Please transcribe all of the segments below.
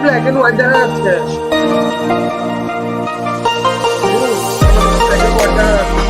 Black and white দেখা যাচ্ছে। আমার কাছে ব্ল্যাক এন্ড হোয়াইট দেখা যাচ্ছে।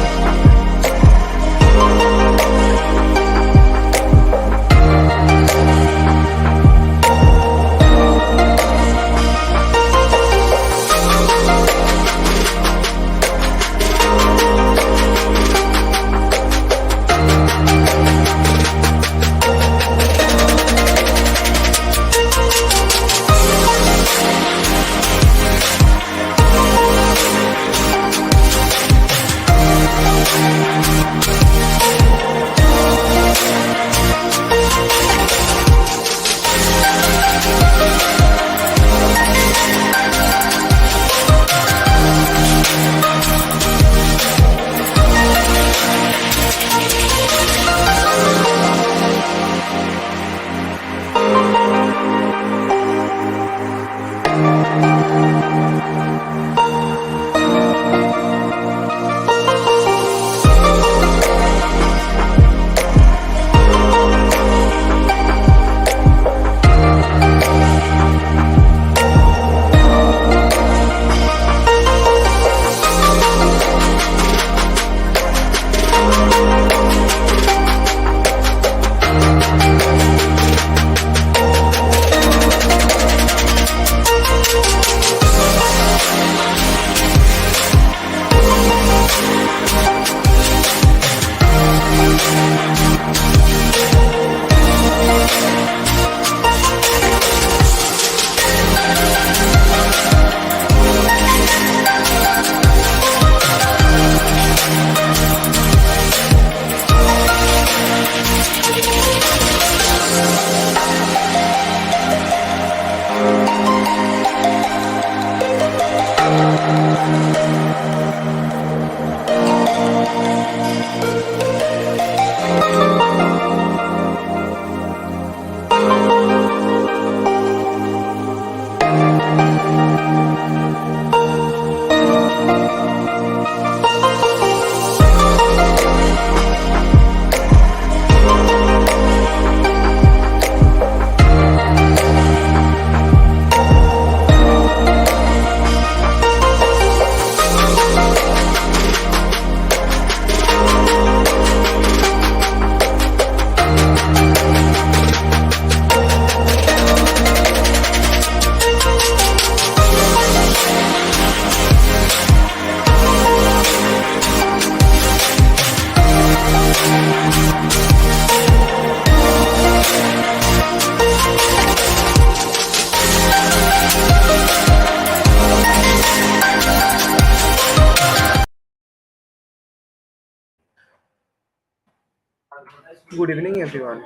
Good evening, everyone.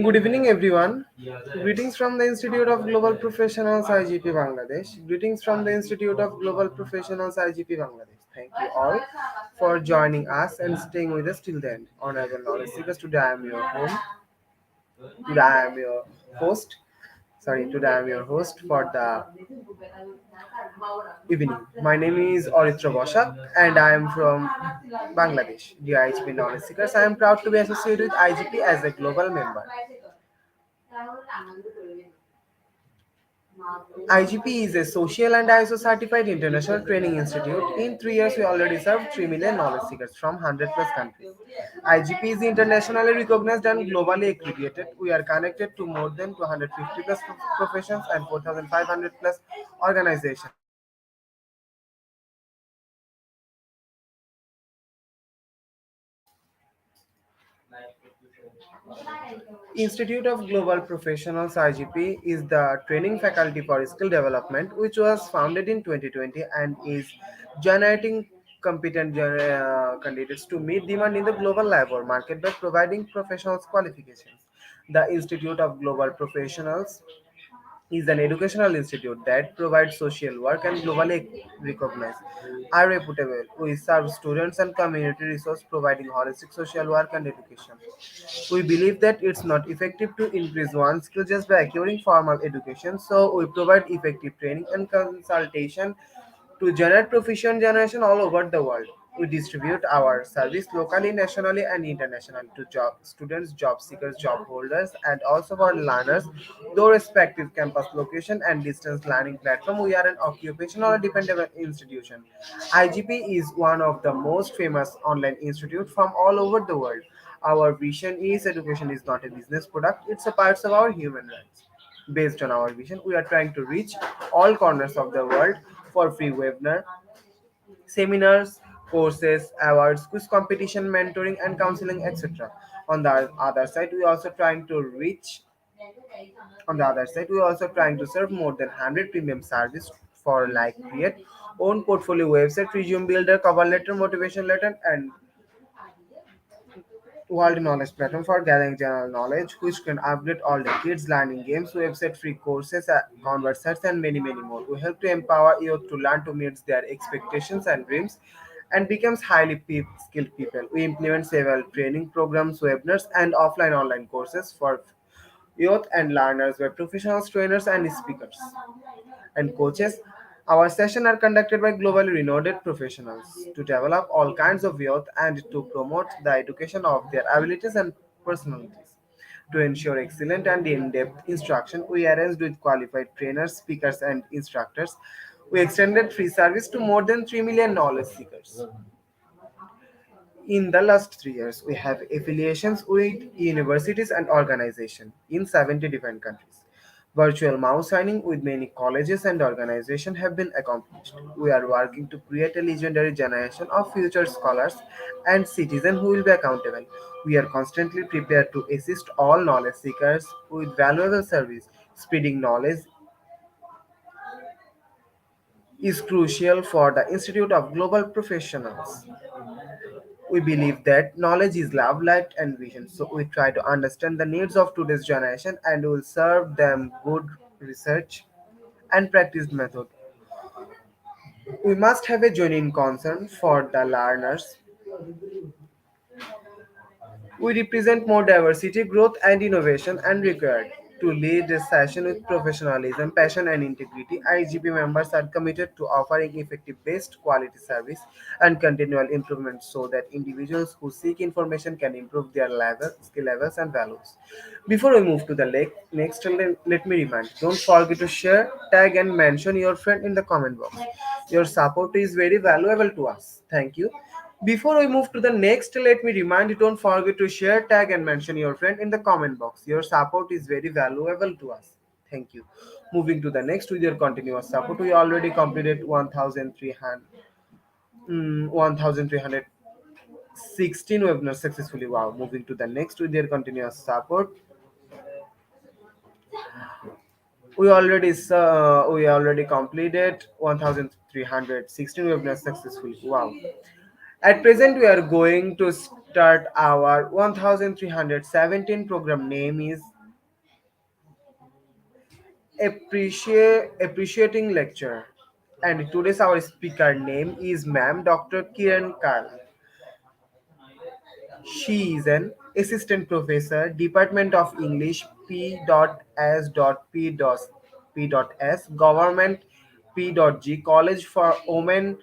Good evening, everyone. Greetings from the Institute of Global Professionals IGP Bangladesh. Greetings from the Institute of Global Professionals IGP Bangladesh. Thank you all for joining us and staying with us till the end. Honorable knowledge seekers, today I am your home. Today I am your host. Today I am your host for the evening. My name is Oritra Boshak and I am from Bangladesh. Dear IGP knowledge seekers, I am proud to be associated with IGP as a global member. IGP is a social and ISO certified international training institute. In 3 years, we already served 3 million knowledge seekers from 100 plus countries. IGP is internationally recognized and globally accredited. We are connected to more than 250 plus professions and 4,500 plus organizations. Institute of Global Professionals IGP is the training faculty for skill development which was founded in 2020 and is generating competent candidates to meet demand in the global labor market by providing professionals qualifications. The Institute of Global Professionals is an educational institute that provides social work and globally recognized are reputable. We serve students and community resource providing holistic social work and education. We believe that it's not effective to increase one skill just by acquiring formal education, so we provide effective training and consultation to generate proficient generation all over the world. We distribute our service locally, nationally, and internationally to job students, job seekers, job holders, and also for learners, though respective campus location and distance learning platform. We are an occupational dependent institution. IGP is one of the most famous online institute from all over the world. Our vision is education is not a business product; it's a part of our human rights. Based on our vision, we are trying to reach all corners of the world for free webinar, seminars, courses, awards, quiz competition, mentoring, and counseling, etc. On the other side, we also trying to reach. On the other side, we also trying to serve more than 100 premium service for like create own portfolio website, resume builder, cover letter, motivation letter, and world knowledge platform for gathering general knowledge, which can update all the kids, learning games, website free courses, conversations, and many, many more. We help to empower youth to learn to meet their expectations and dreams and becomes highly skilled people. We implement several training programs, webinars, and offline online courses for youth and learners by professionals, trainers, and speakers and coaches. Our sessions are conducted by globally renowned professionals to develop all kinds of youth and to promote the education of their abilities and personalities. To ensure excellent and in-depth instruction, we arranged with qualified trainers, speakers, and instructors. We extended free service to more than 3 million knowledge seekers. In the last 3 years, we have affiliations with universities and organizations in 70 different countries. Virtual mouse signing with many colleges and organizations have been accomplished. We are working to create a legendary generation of future scholars and citizens who will be accountable. We are constantly prepared to assist all knowledge seekers with valuable service. Spreading knowledge is crucial for the Institute of Global Professionals. We believe that knowledge is love, light, and vision. So we try to understand the needs of today's generation and will serve them good research and practice method. We must have a genuine concern for the learners. We represent more diversity, growth, and innovation and required to lead this session with professionalism, passion, and integrity. IGP members are committed to offering effective based quality service and continual improvement so that individuals who seek information can improve their level, skill levels, and values. Before we move to the next, let me remind don't forget to share, tag, and mention your friend in the comment box. Your support is very valuable to us. Thank you. Before we move to the next, let me remind you don't forget to share, tag, and mention your friend in the comment box. Your support is very valuable to us. Thank you. Moving to the next with your continuous support, we already completed 1,300, 1,316 webinars successfully. Wow. Moving to the next with your continuous support, we already completed 1,316 webinars successfully. Wow. At present, we are going to start our 1317 program. Name is Appreciating Lecture. And today's our speaker name is Ma'am Dr. Kiran Kal. She is an assistant professor, Department of English P.S.P.S. Government P.G. College for Women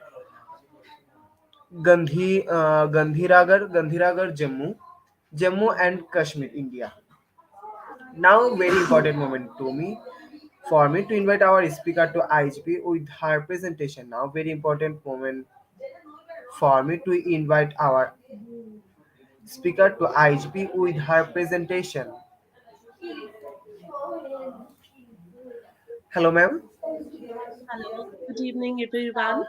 Gandhiragar, Jammu and Kashmir, India. Now, very important moment to me, for me to invite our speaker to IGP with her presentation. Now, very important moment for me to invite our speaker to IGP with her presentation. Hello, ma'am. Hello, good evening, everyone.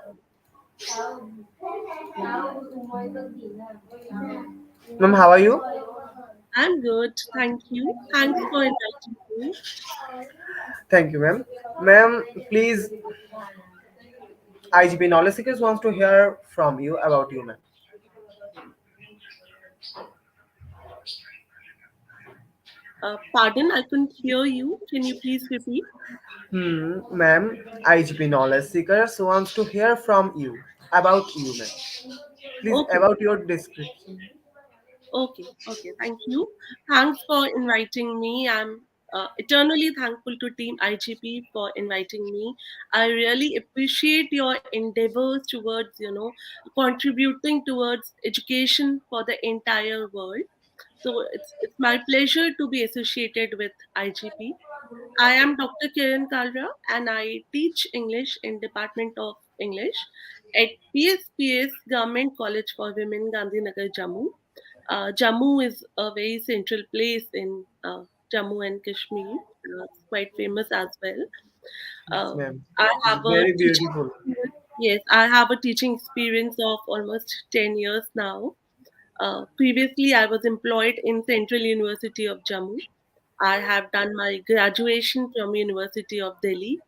Ma'am, how are you? I'm good, thank you. Thanks for inviting me. Thank you, ma'am. Ma'am, please, IGP Knowledge Seekers wants to hear from you about you, ma'am. Pardon, I couldn't hear you. Can you please repeat? Ma'am, IGP Knowledge Seekers wants to hear from you about you, ma'am. Please, Okay, about your description. okay. Thank you. Thanks for inviting me. eternally thankful to Team IGP for inviting me. I really appreciate your endeavors towards, contributing towards education for the entire world. So it's my pleasure to be associated with IGP. I am Dr. Kiran Kalra and I teach English in Department of English at PSPS Government College for Women, Gandhinagar, Jammu. Jammu is a very central place in Jammu and Kashmir. It's quite famous as well. Yes, Uh, ma'am. I It's have a very teaching beautiful. experience. Yes, I have a teaching experience of almost 10 years now. Previously, I was employed in Central University of Jammu. I have done my graduation from University of Delhi.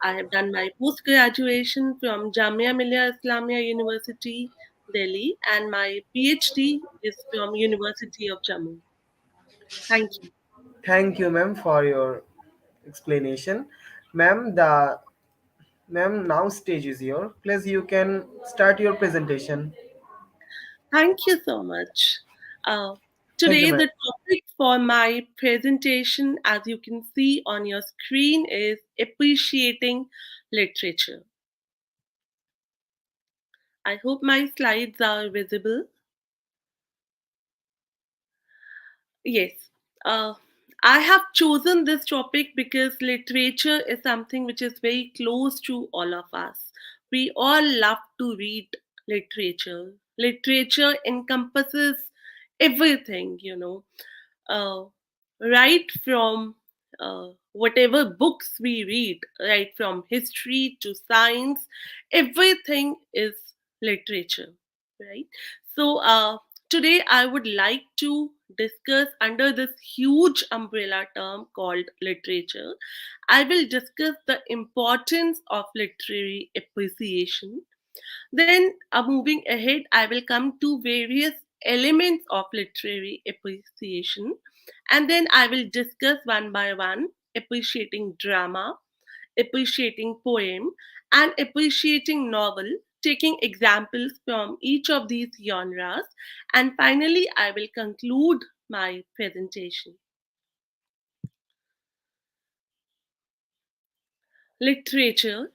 I have done my post graduation from Jamia Millia Islamia University, Delhi, and my PhD is from University of Jammu. Thank you. Thank you, ma'am, for your explanation. Ma'am, now stage is your. Please, you can start your presentation. Thank you so much. Uh, Thank you, Today, ma'am. the topic for my presentation, as you can see on your screen, is appreciating literature. I hope my slides are visible. Yes. Uh, I have chosen this topic because literature is something which is very close to all of us. We all love to read literature. Literature encompasses everything, uh, right from whatever books we read, right from history to science, everything is literature, right? So, today I would like to discuss under this huge umbrella term called literature. I will discuss the importance of literary appreciation. Then, moving ahead, I will come to various elements of literary appreciation. And then I will discuss one by one appreciating drama, appreciating poem, and appreciating novel, taking examples from each of these genres. And finally, I will conclude my presentation. Literature,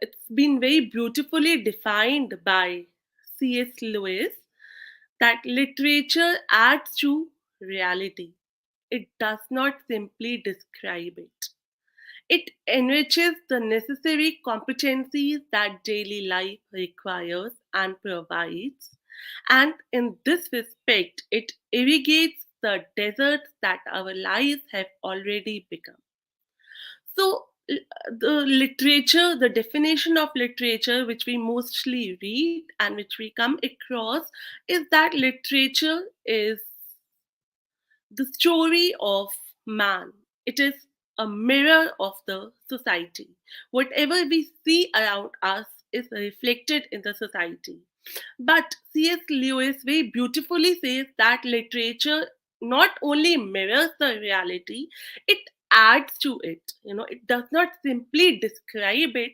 it's been very beautifully defined by C.S. Lewis that literature adds to reality. It does not simply describe it. It enriches the necessary competencies that daily life requires and provides. And in this respect, it irrigates the deserts that our lives have already become. So, the literature, the definition of literature, which we mostly read and which we come across, is that literature is the story of man. It is a mirror of the society. Whatever we see around us is reflected in the society. But C.S. Lewis very beautifully says that literature not only mirrors the reality, it adds to it. It does not simply describe it,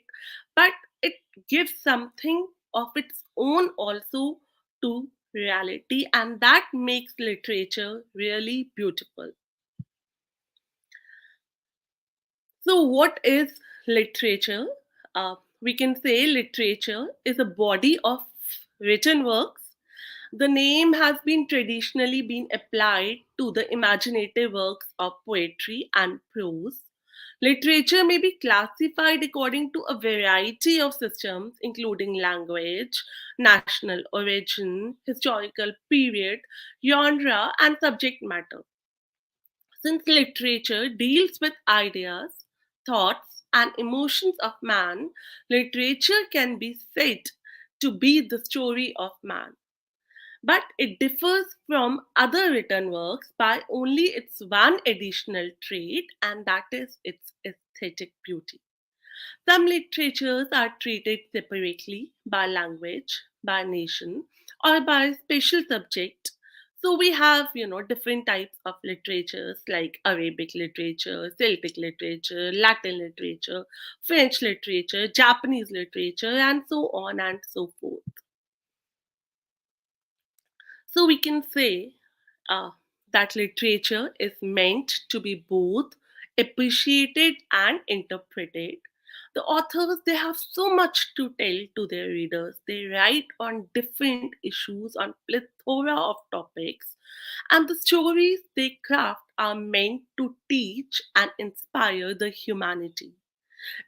but it gives something of its own also to reality, and that makes literature really beautiful. So, what is literature? We can say literature is a body of written works. The name has been traditionally been applied to the imaginative works of poetry and prose. Literature may be classified according to a variety of systems, including language, national origin, historical period, genre, and subject matter. Since literature deals with ideas, thoughts, and emotions of man, literature can be said to be the story of man. But it differs from other written works by only its one additional trait, and that is its aesthetic beauty. Some literatures are treated separately by language, by nation, or by special subject. So we have, different types of literatures like Arabic literature, Celtic literature, Latin literature, French literature, Japanese literature, and so on and so forth. So we can say uh, that literature is meant to be both appreciated and interpreted. The authors, they have so much to tell to their readers. They write on different issues, on plethora of topics, and the stories they craft are meant to teach and inspire the humanity.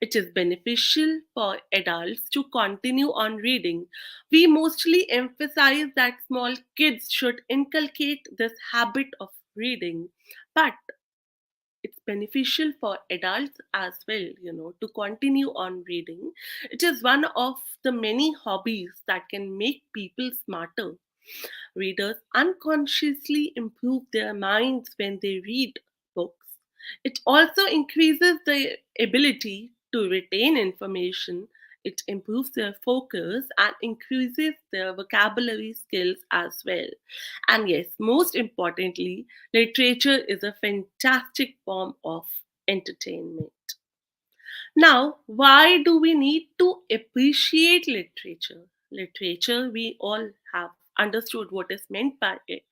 It is beneficial for adults to continue on reading. We mostly emphasize that small kids should inculcate this habit of reading, but it's beneficial for adults as well, to continue on reading. It is one of the many hobbies that can make people smarter. Readers unconsciously improve their minds when they read books. It also increases their ability to retain information. It improves their focus and increases their vocabulary skills as well. And yes, most importantly, literature is a fantastic form of entertainment. Now, why do we need to appreciate literature? Literature, we all have understood what is meant by it.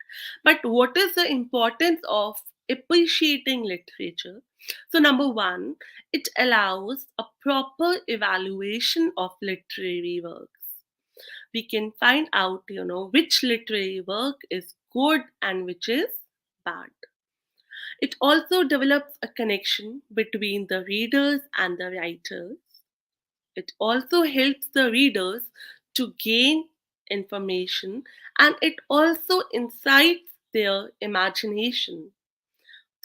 But what is the importance of appreciating literature? So, number one, it allows a proper evaluation of literary works. We can find out, which literary work is good and which is bad. It also develops a connection between the readers and the writers. It also helps the readers to gain information, and it also incites their imagination.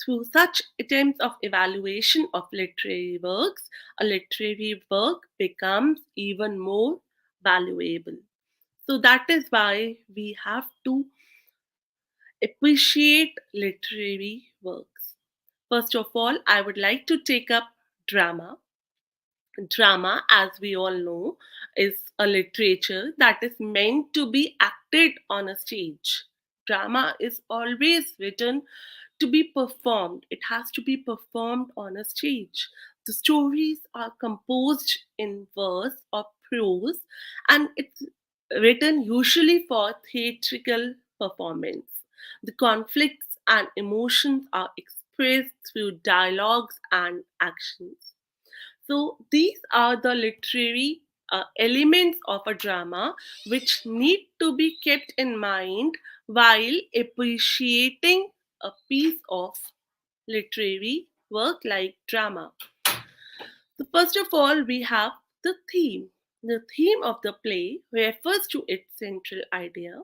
Through such attempts of evaluation of literary works, a literary work becomes even more valuable. So that is why we have to appreciate literary works. First of all, I would like to take up drama. Drama, as we all know, is a literature that is meant to be acted on a stage. Drama is always written to be performed, it has to be performed on a stage. The stories are composed in verse or prose, and it's written usually for theatrical performance. The conflicts and emotions are expressed through dialogues and actions. So these are the literary elements of a drama which need to be kept in mind while appreciating a piece of literary work like drama. So first of all, we have the theme. The theme of the play refers to its central idea.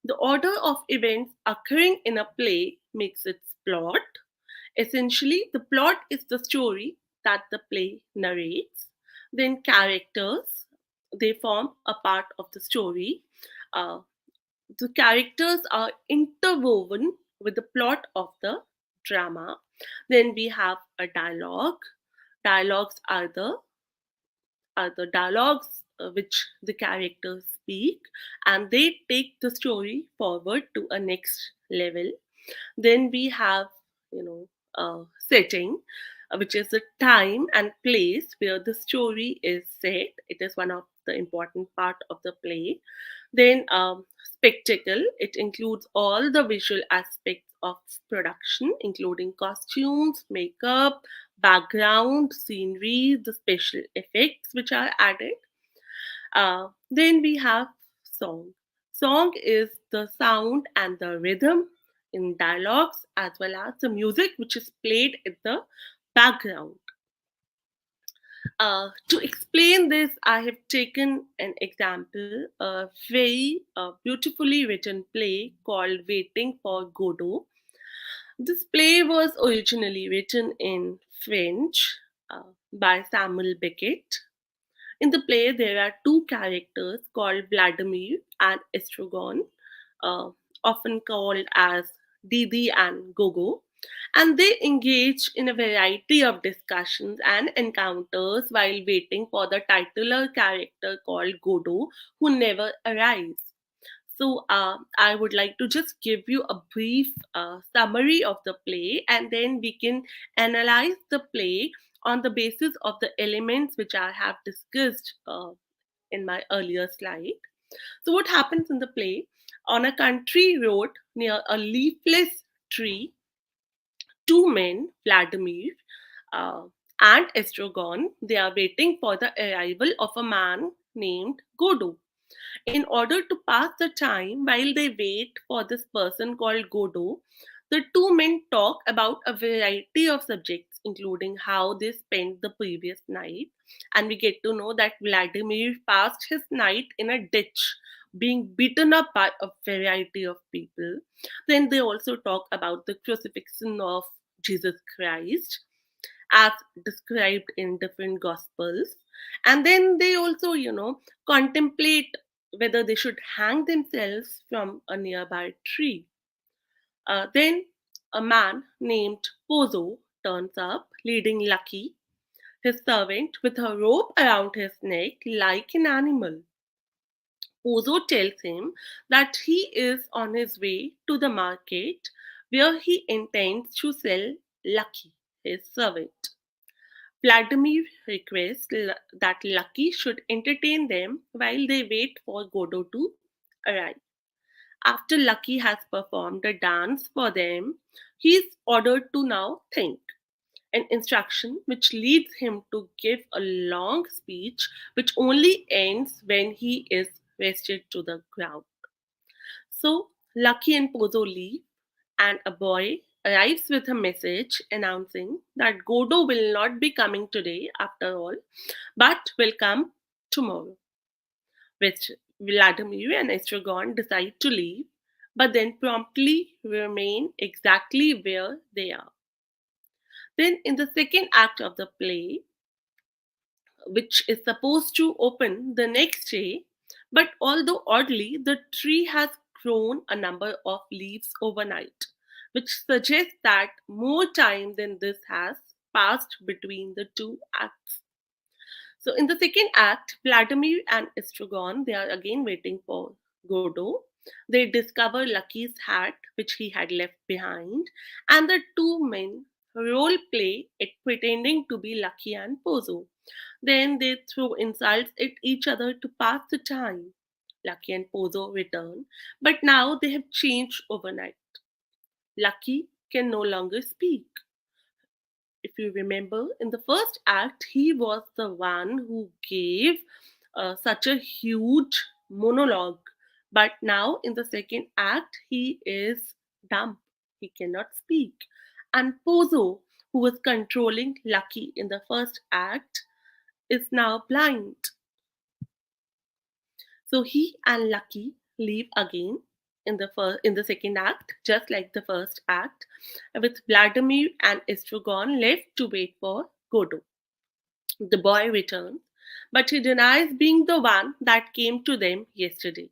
The order of events occurring in a play makes its plot. Essentially, the plot is the story that the play narrates. Then, characters, they form a part of the story. Uh, the characters are interwoven with the plot of the drama. Then, we have a dialogue. Dialogues are the dialogues which the characters speak, and they take the story forward to a next level. Then we have, you know, setting, which is the time and place where the story is set. It is one of the important part of the play. Then spectacle. It includes all the visual aspects of production, including costumes, makeup, background, scenery, the special effects which are added. Then we have song. Song is the sound and the rhythm in dialogues as well as the music which is played in the background. To explain this, I have taken an example, a very beautifully written play called Waiting for Godo. This play was originally written in French by Samuel Beckett. In the play, there are two characters called Vladimir and Estragon, uh, often called as Didi and Gogo, and they engage in a variety of discussions and encounters while waiting for the titular character called Godo, who never arrives. So, I would like to just give you a brief summary of the play, and then we can analyze the play on the basis of the elements which I have discussed in my earlier slide. So, what happens in the play? On a country road near a leafless tree, two men, Vladimir uh, and Estragon, they are waiting for the arrival of a man named Godo. In order to pass the time while they wait for this person called Godo, the two men talk about a variety of subjects, including how they spent the previous night. And we get to know that Vladimir passed his night in a ditch, being beaten up by a variety of people. Then they also talk about the crucifixion of Jesus Christ as described in different gospels. And then they also, contemplate whether they should hang themselves from a nearby tree. Then a man named Pozo turns up, leading Lucky, his servant, with a rope around his neck like an animal. Pozo tells him that he is on his way to the market where he intends to sell Lucky, his servant. Vladimir requests that Lucky should entertain them while they wait for Godo to arrive. After Lucky has performed a dance for them, he is ordered to now think, an instruction which leads him to give a long speech which only ends when he is rested to the ground. So Lucky and Pozo leave, and a boy arrives with a message announcing that Godo will not be coming today after all, but will come tomorrow. Which Vladimir and Estragon decide to leave, but then promptly remain exactly where they are. Then, in the second act of the play, which is supposed to open the next day, but although oddly, the tree has grown a number of leaves overnight, which suggests that more time than this has passed between the two acts. So in the second act, Vladimir and Estragon, they are again waiting for Godo. They discover Lucky's hat, which he had left behind, and the two men role play it pretending to be Lucky and Pozo. Then they throw insults at each other to pass the time. Lucky and Pozo return, but now they have changed overnight. Lucky can no longer speak. If you remember, in the first act, he was the one who gave such a huge monologue. But now, in the second act, he is dumb. He cannot speak. And Pozo, who was controlling Lucky in the first act, is now blind. So he and Lucky leave again in the second act, just like the first act, with Vladimir and Estragon left to wait for Godo. The boy returns, but he denies being the one that came to them yesterday.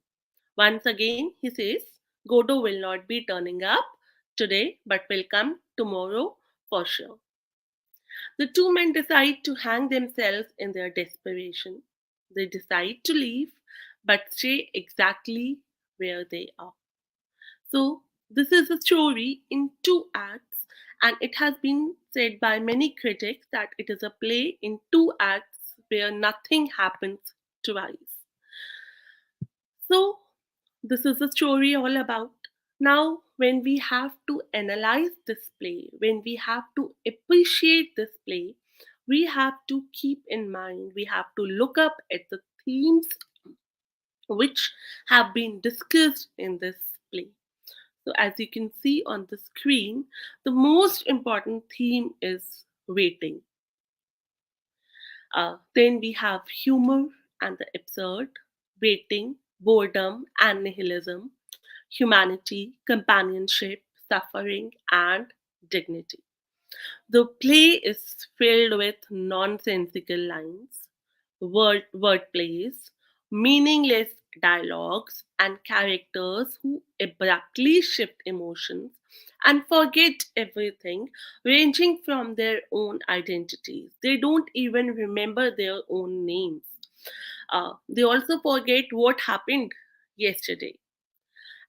Once again, he says Godo will not be turning up today, but will come tomorrow for sure. The two men decide to hang themselves in their desperation. They decide to leave, but stay exactly where they are. So, this is a story in two acts, and it has been said by many critics that it is a play in two acts where nothing happens twice. So, this is a story all about. Now, when we have to analyze this play, when we have to appreciate this play, we have to keep in mind, we have to look up at the themes which have been discussed in this play. So, as you can see on the screen, the most important theme is waiting. Then we have humor and the absurd, waiting, boredom and nihilism, humanity, companionship, suffering, and dignity. The play is filled with nonsensical lines, word plays, meaningless dialogues, and characters who abruptly shift emotions and forget everything, ranging from their own identities. They don't even remember their own names. They also forget what happened yesterday.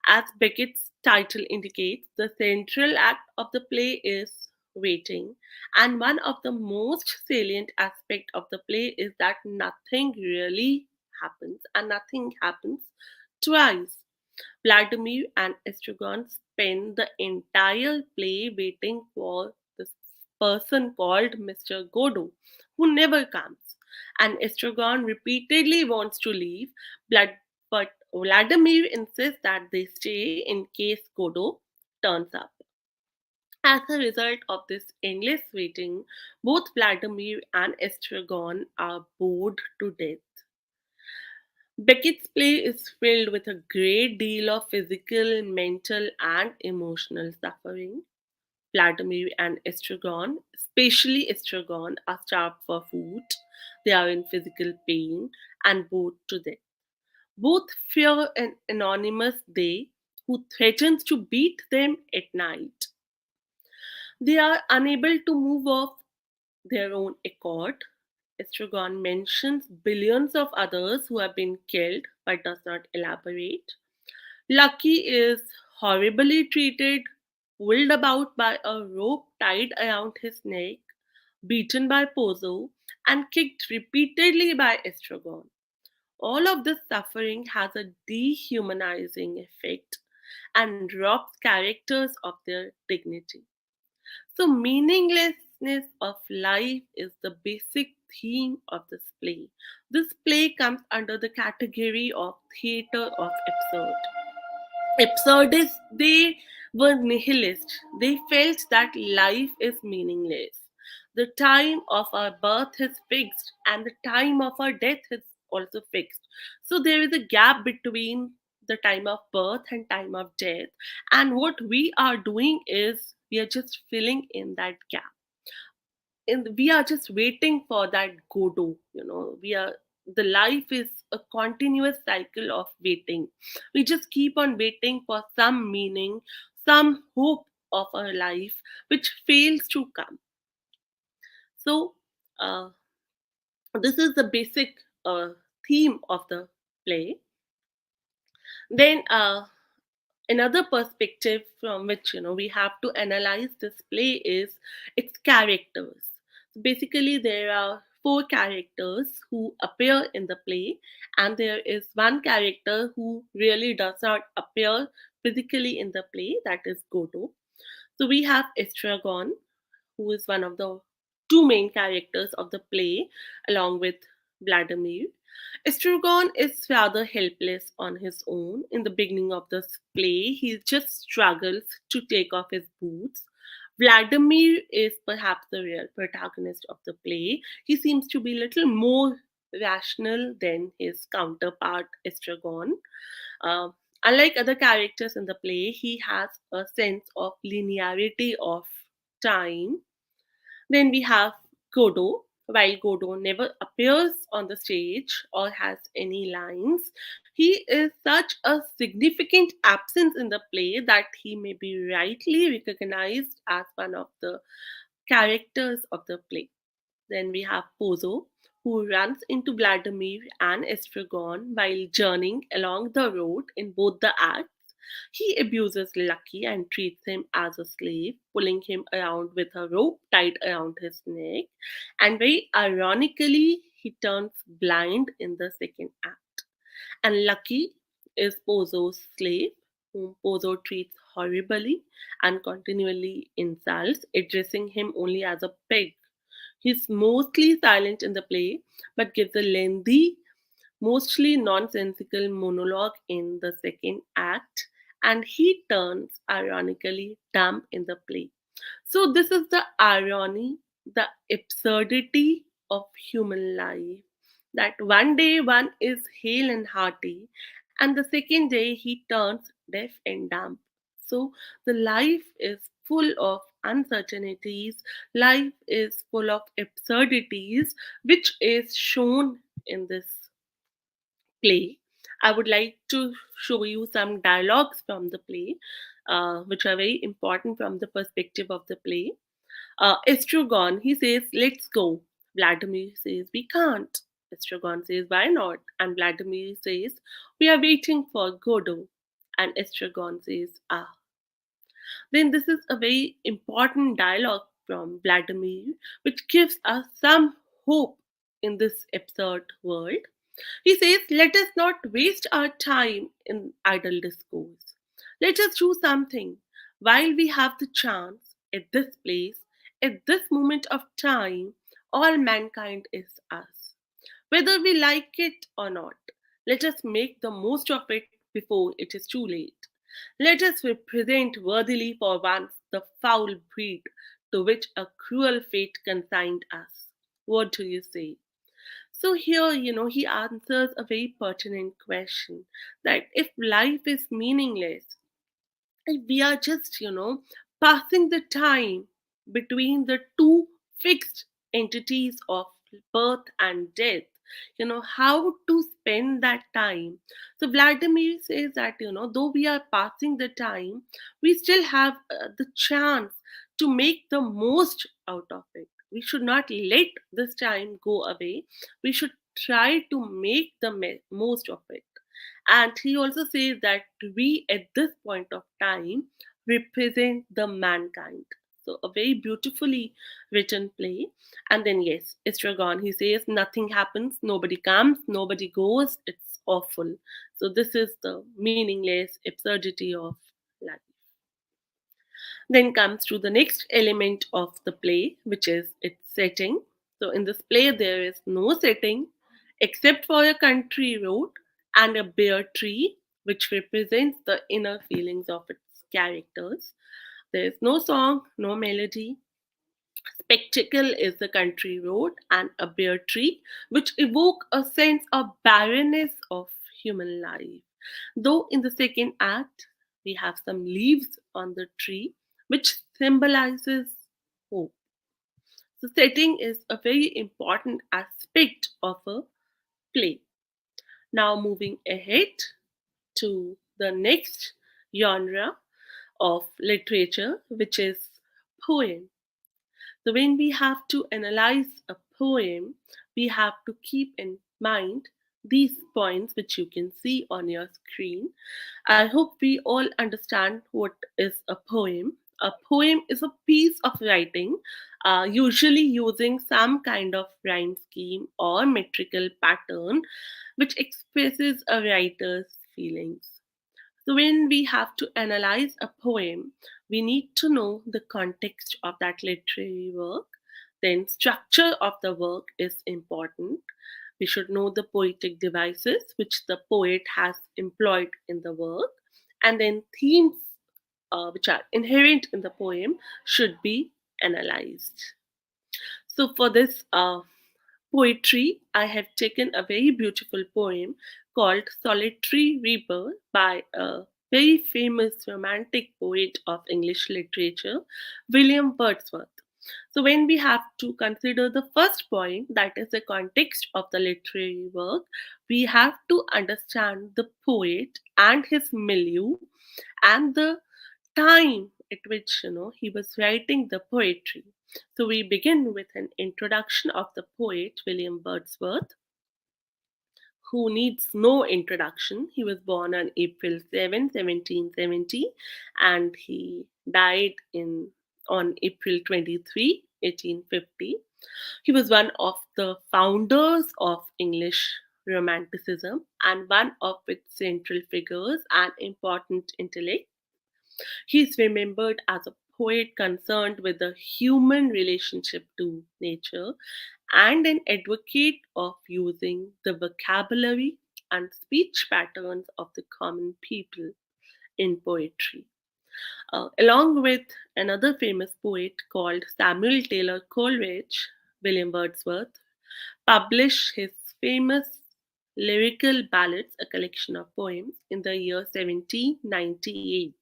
As Beckett's title indicates, the central act of the play is waiting, and one of the most salient aspects of the play is that nothing really happens, and nothing happens twice. Vladimir and Estragon spend the entire play waiting for this person called Mr. Godo, who never comes. And Estragon repeatedly wants to leave, but Vladimir insists that they stay in case Godo turns up. As a result of this endless waiting, both Vladimir and Estragon are bored to death. Beckett's play is filled with a great deal of physical, mental, and emotional suffering. Vladimir and Estragon, especially Estragon, are starved for food. They are in physical pain and bored to death. Both fear an anonymous they who threatens to beat them at night. They are unable to move off their own accord. Estragon mentions billions of others who have been killed but does not elaborate. Lucky is horribly treated, pulled about by a rope tied around his neck, beaten by Pozo, and kicked repeatedly by Estragon. All of this suffering has a dehumanizing effect and robs characters of their dignity. So, meaninglessness of life is the basic theme of this play. This play comes under the category of theatre of absurd. Absurdists, they were nihilists. They felt that life is meaningless. The time of our birth is fixed, and the time of our death is also fixed. So there is a gap between the time of birth and time of death. And what we are doing is we are just filling in that gap, and we are just waiting for that Godo. We are, the life is a continuous cycle of waiting. We just keep on waiting for some meaning, some hope of our life which fails to come. So uh, this is the basic theme of the play. Then another perspective from which we have to analyze this play is its characters. So basically, there are four characters who appear in the play, and there is one character who really does not appear physically in the play, that is Goto. So we have Estragon, who is one of the two main characters of the play, along with Vladimir. Estragon is rather helpless on his own. In the beginning of this play, he just struggles to take off his boots. Vladimir is perhaps the real protagonist of the play. He seems to be a little more rational than his counterpart, Estragon. Uh, Unlike other characters in the play, he has a sense of linearity of time. Then we have Godo. While Godo never appears on the stage or has any lines, he is such a significant absence in the play that he may be rightly recognized as one of the characters of the play. Then we have Pozo, who runs into Vladimir and Estragon while journeying along the road in both the acts. He abuses Lucky and treats him as a slave, pulling him around with a rope tied around his neck. And very ironically, he turns blind in the second act. And Lucky is Pozo's slave, whom Pozo treats horribly and continually insults, addressing him only as a pig. He's mostly silent in the play, but gives a lengthy, mostly nonsensical monologue in the second act, and he turns ironically dumb in the play. So, this is the irony, the absurdity of human life. That one day one is hale and hearty, and the second day he turns deaf and dumb. So, the life is full of uncertainties, life is full of absurdities, which is shown in this play. I would like to show you some dialogues from the play, which are very important from the perspective of the play. Estragon, he says, let's go. Vladimir says, we can't. Estragon says, why not? And Vladimir says, we are waiting for Godo. And Estragon says, ah. Then this is a very important dialogue from Vladimir, which gives us some hope in this absurd world. He says, let us not waste our time in idle discourse. Let us do something. While we have the chance at this place, at this moment of time, all mankind is us. Whether we like it or not, let us make the most of it before it is too late. Let us represent worthily for once the foul breed to which a cruel fate consigned us. What do you say? So here, he answers a very pertinent question that if life is meaningless, and we are just passing the time between the two fixed entities of birth and death, how to spend that time. So Vladimir says that though we are passing the time, we still have the chance to make the most out of it. We should not let this time go away. We should try to make the most of it. And he also says that we, at this point of time, represent the mankind. So, a very beautifully written play. And then, yes, Estragon, he says, nothing happens, nobody comes, nobody goes, it's awful. So, this is the meaningless absurdity of life. Then comes to the next element of the play, which is its setting. So, in this play, there is no setting except for a country road and a bare tree, which represents the inner feelings of its characters. There is no song, no melody. Spectacle is the country road and a bare tree, which evoke a sense of barrenness of human life. Though in the second act, we have some leaves on the tree, which symbolizes hope. So, setting is a very important aspect of a play. Now, moving ahead to the next genre of literature, which is poem. So, when we have to analyze a poem, we have to keep in mind these points which you can see on your screen. I hope we all understand what is a poem. A poem is a piece of writing, usually using some kind of rhyme scheme or metrical pattern, which expresses a writer's feelings. So, when we have to analyze a poem, we need to know the context of that literary work. Then, structure of the work is important. We should know the poetic devices which the poet has employed in the work, and then themes which are inherent in the poem should be analyzed. So, for this poetry, I have taken a very beautiful poem called Solitary Reaper by a very famous romantic poet of English literature, William Wordsworth. So, when we have to consider the first point, that is the context of the literary work, we have to understand the poet and his milieu and the time at which he was writing the poetry. So we begin with an introduction of the poet William Wordsworth, who needs no introduction. He was born on April 7, 1770, and he died on April 23, 1850. He was one of the founders of English Romanticism and one of its central figures and important intellect. He is remembered as a poet concerned with the human relationship to nature and an advocate of using the vocabulary and speech patterns of the common people in poetry. Along with another famous poet called Samuel Taylor Coleridge, William Wordsworth published his famous lyrical ballads, a collection of poems, in the year 1798.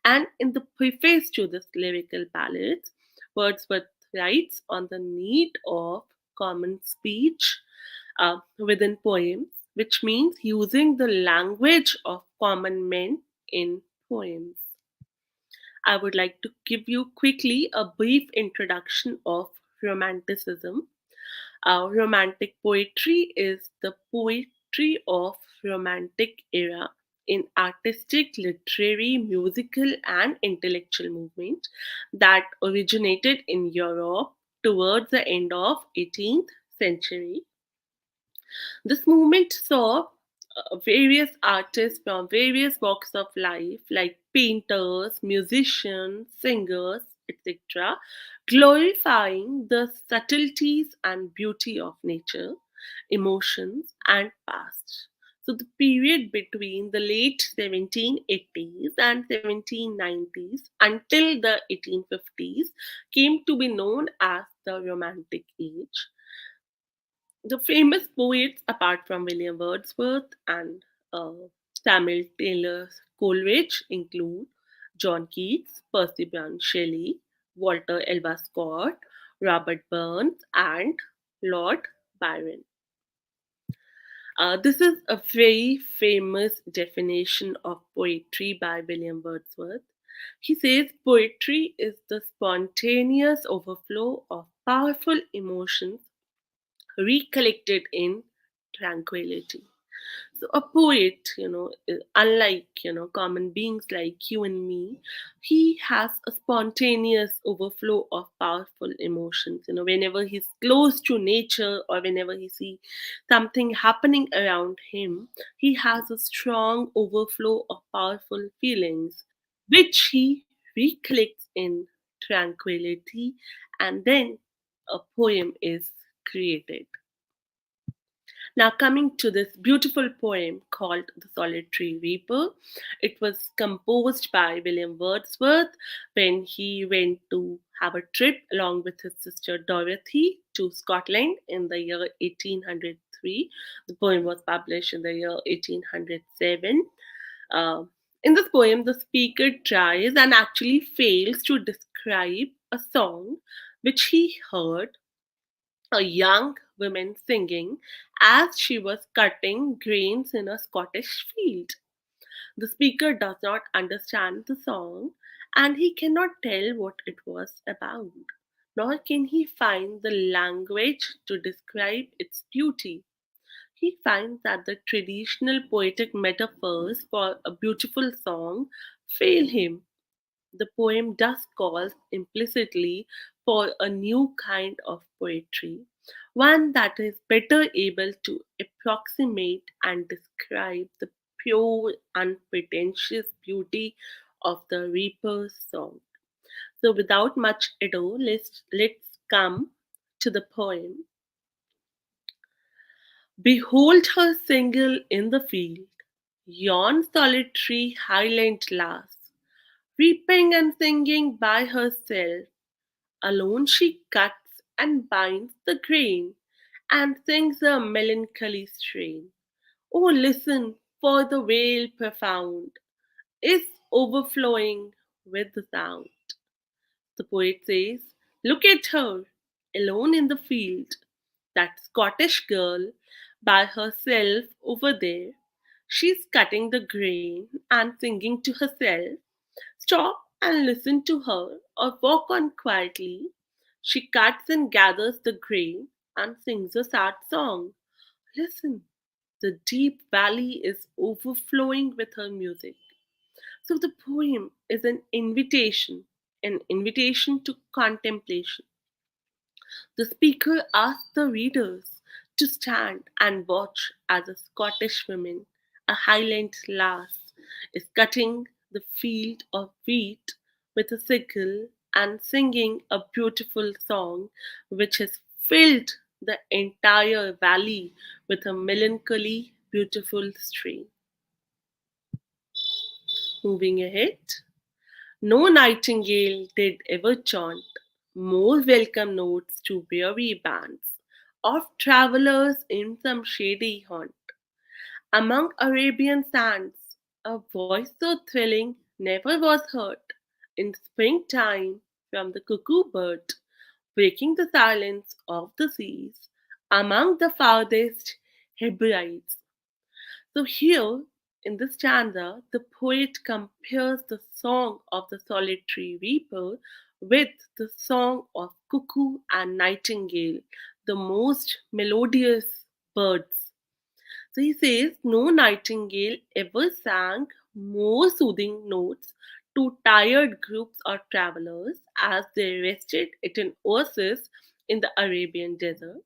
And in the preface to this lyrical ballads, Wordsworth writes on the need of common speech within poems, which means using the language of common men in poems. I would like to give you quickly a brief introduction of Romanticism. Romantic poetry is the poetry of Romantic era in artistic, literary, musical, and intellectual movement that originated in Europe towards the end of 18th century. This movement saw various artists from various walks of life, like painters, musicians, singers, etc., glorifying the subtleties and beauty of nature, emotions, and past. So, the period between the late 1780s and 1790s until the 1850s came to be known as the Romantic Age. The famous poets, apart from William Wordsworth and uh, Samuel Taylor Coleridge, include John Keats, Percy Bysshe Shelley, Walter Elba Scott, Robert Burns, and Lord Byron. This is a very famous definition of poetry by William Wordsworth. He says poetry is the spontaneous overflow of powerful emotions recollected in tranquility. So a poet, unlike common beings like you and me, he has a spontaneous overflow of powerful emotions. Whenever he's close to nature or whenever he sees something happening around him, he has a strong overflow of powerful feelings, which he recollects in tranquility, and then a poem is created. Now, coming to this beautiful poem called The Solitary Reaper, it was composed by William Wordsworth when he went to have a trip along with his sister Dorothy to Scotland in the year 1803. The poem was published in the year 1807. Uh, in this poem, the speaker tries and actually fails to describe a song which he heard a young woman singing as she was cutting grains in a Scottish field. The speaker does not understand the song and he cannot tell what it was about, nor can he find the language to describe its beauty. He finds that the traditional poetic metaphors for a beautiful song fail him. The poem thus calls implicitly for a new kind of poetry, one that is better able to approximate and describe the pure, unpretentious beauty of the reaper's song. So, without much ado, let's come to the poem. Behold her single in the field, yon solitary highland lass, reaping and singing by herself. Alone she cuts and binds the grain, and sings a melancholy strain. Oh, listen, for the vale profound is overflowing with the sound. The poet says, look at her, alone in the field, that Scottish girl by herself over there. She's cutting the grain and singing to herself. Stop and listen to her, or walk on quietly. She cuts and gathers the grain and sings a sad song. Listen, the deep valley is overflowing with her music. So the poem is an invitation to contemplation. The speaker asks the readers to stand and watch as a Scottish woman, a Highland lass, is cutting the field of wheat with a sickle and singing a beautiful song which has filled the entire valley with a melancholy, beautiful strain. Moving ahead. No nightingale did ever chaunt more welcome notes to weary bands of travellers in some shady haunt. Among Arabian sands, a voice so thrilling never was heard in springtime from the cuckoo bird, breaking the silence of the seas among the farthest Hebrides. So, here in this stanza, the poet compares the song of the solitary reaper with the song of cuckoo and nightingale, the most melodious birds. So, he says, no nightingale ever sang more soothing notes to tired groups of travelers as they rested at an oasis in the Arabian desert.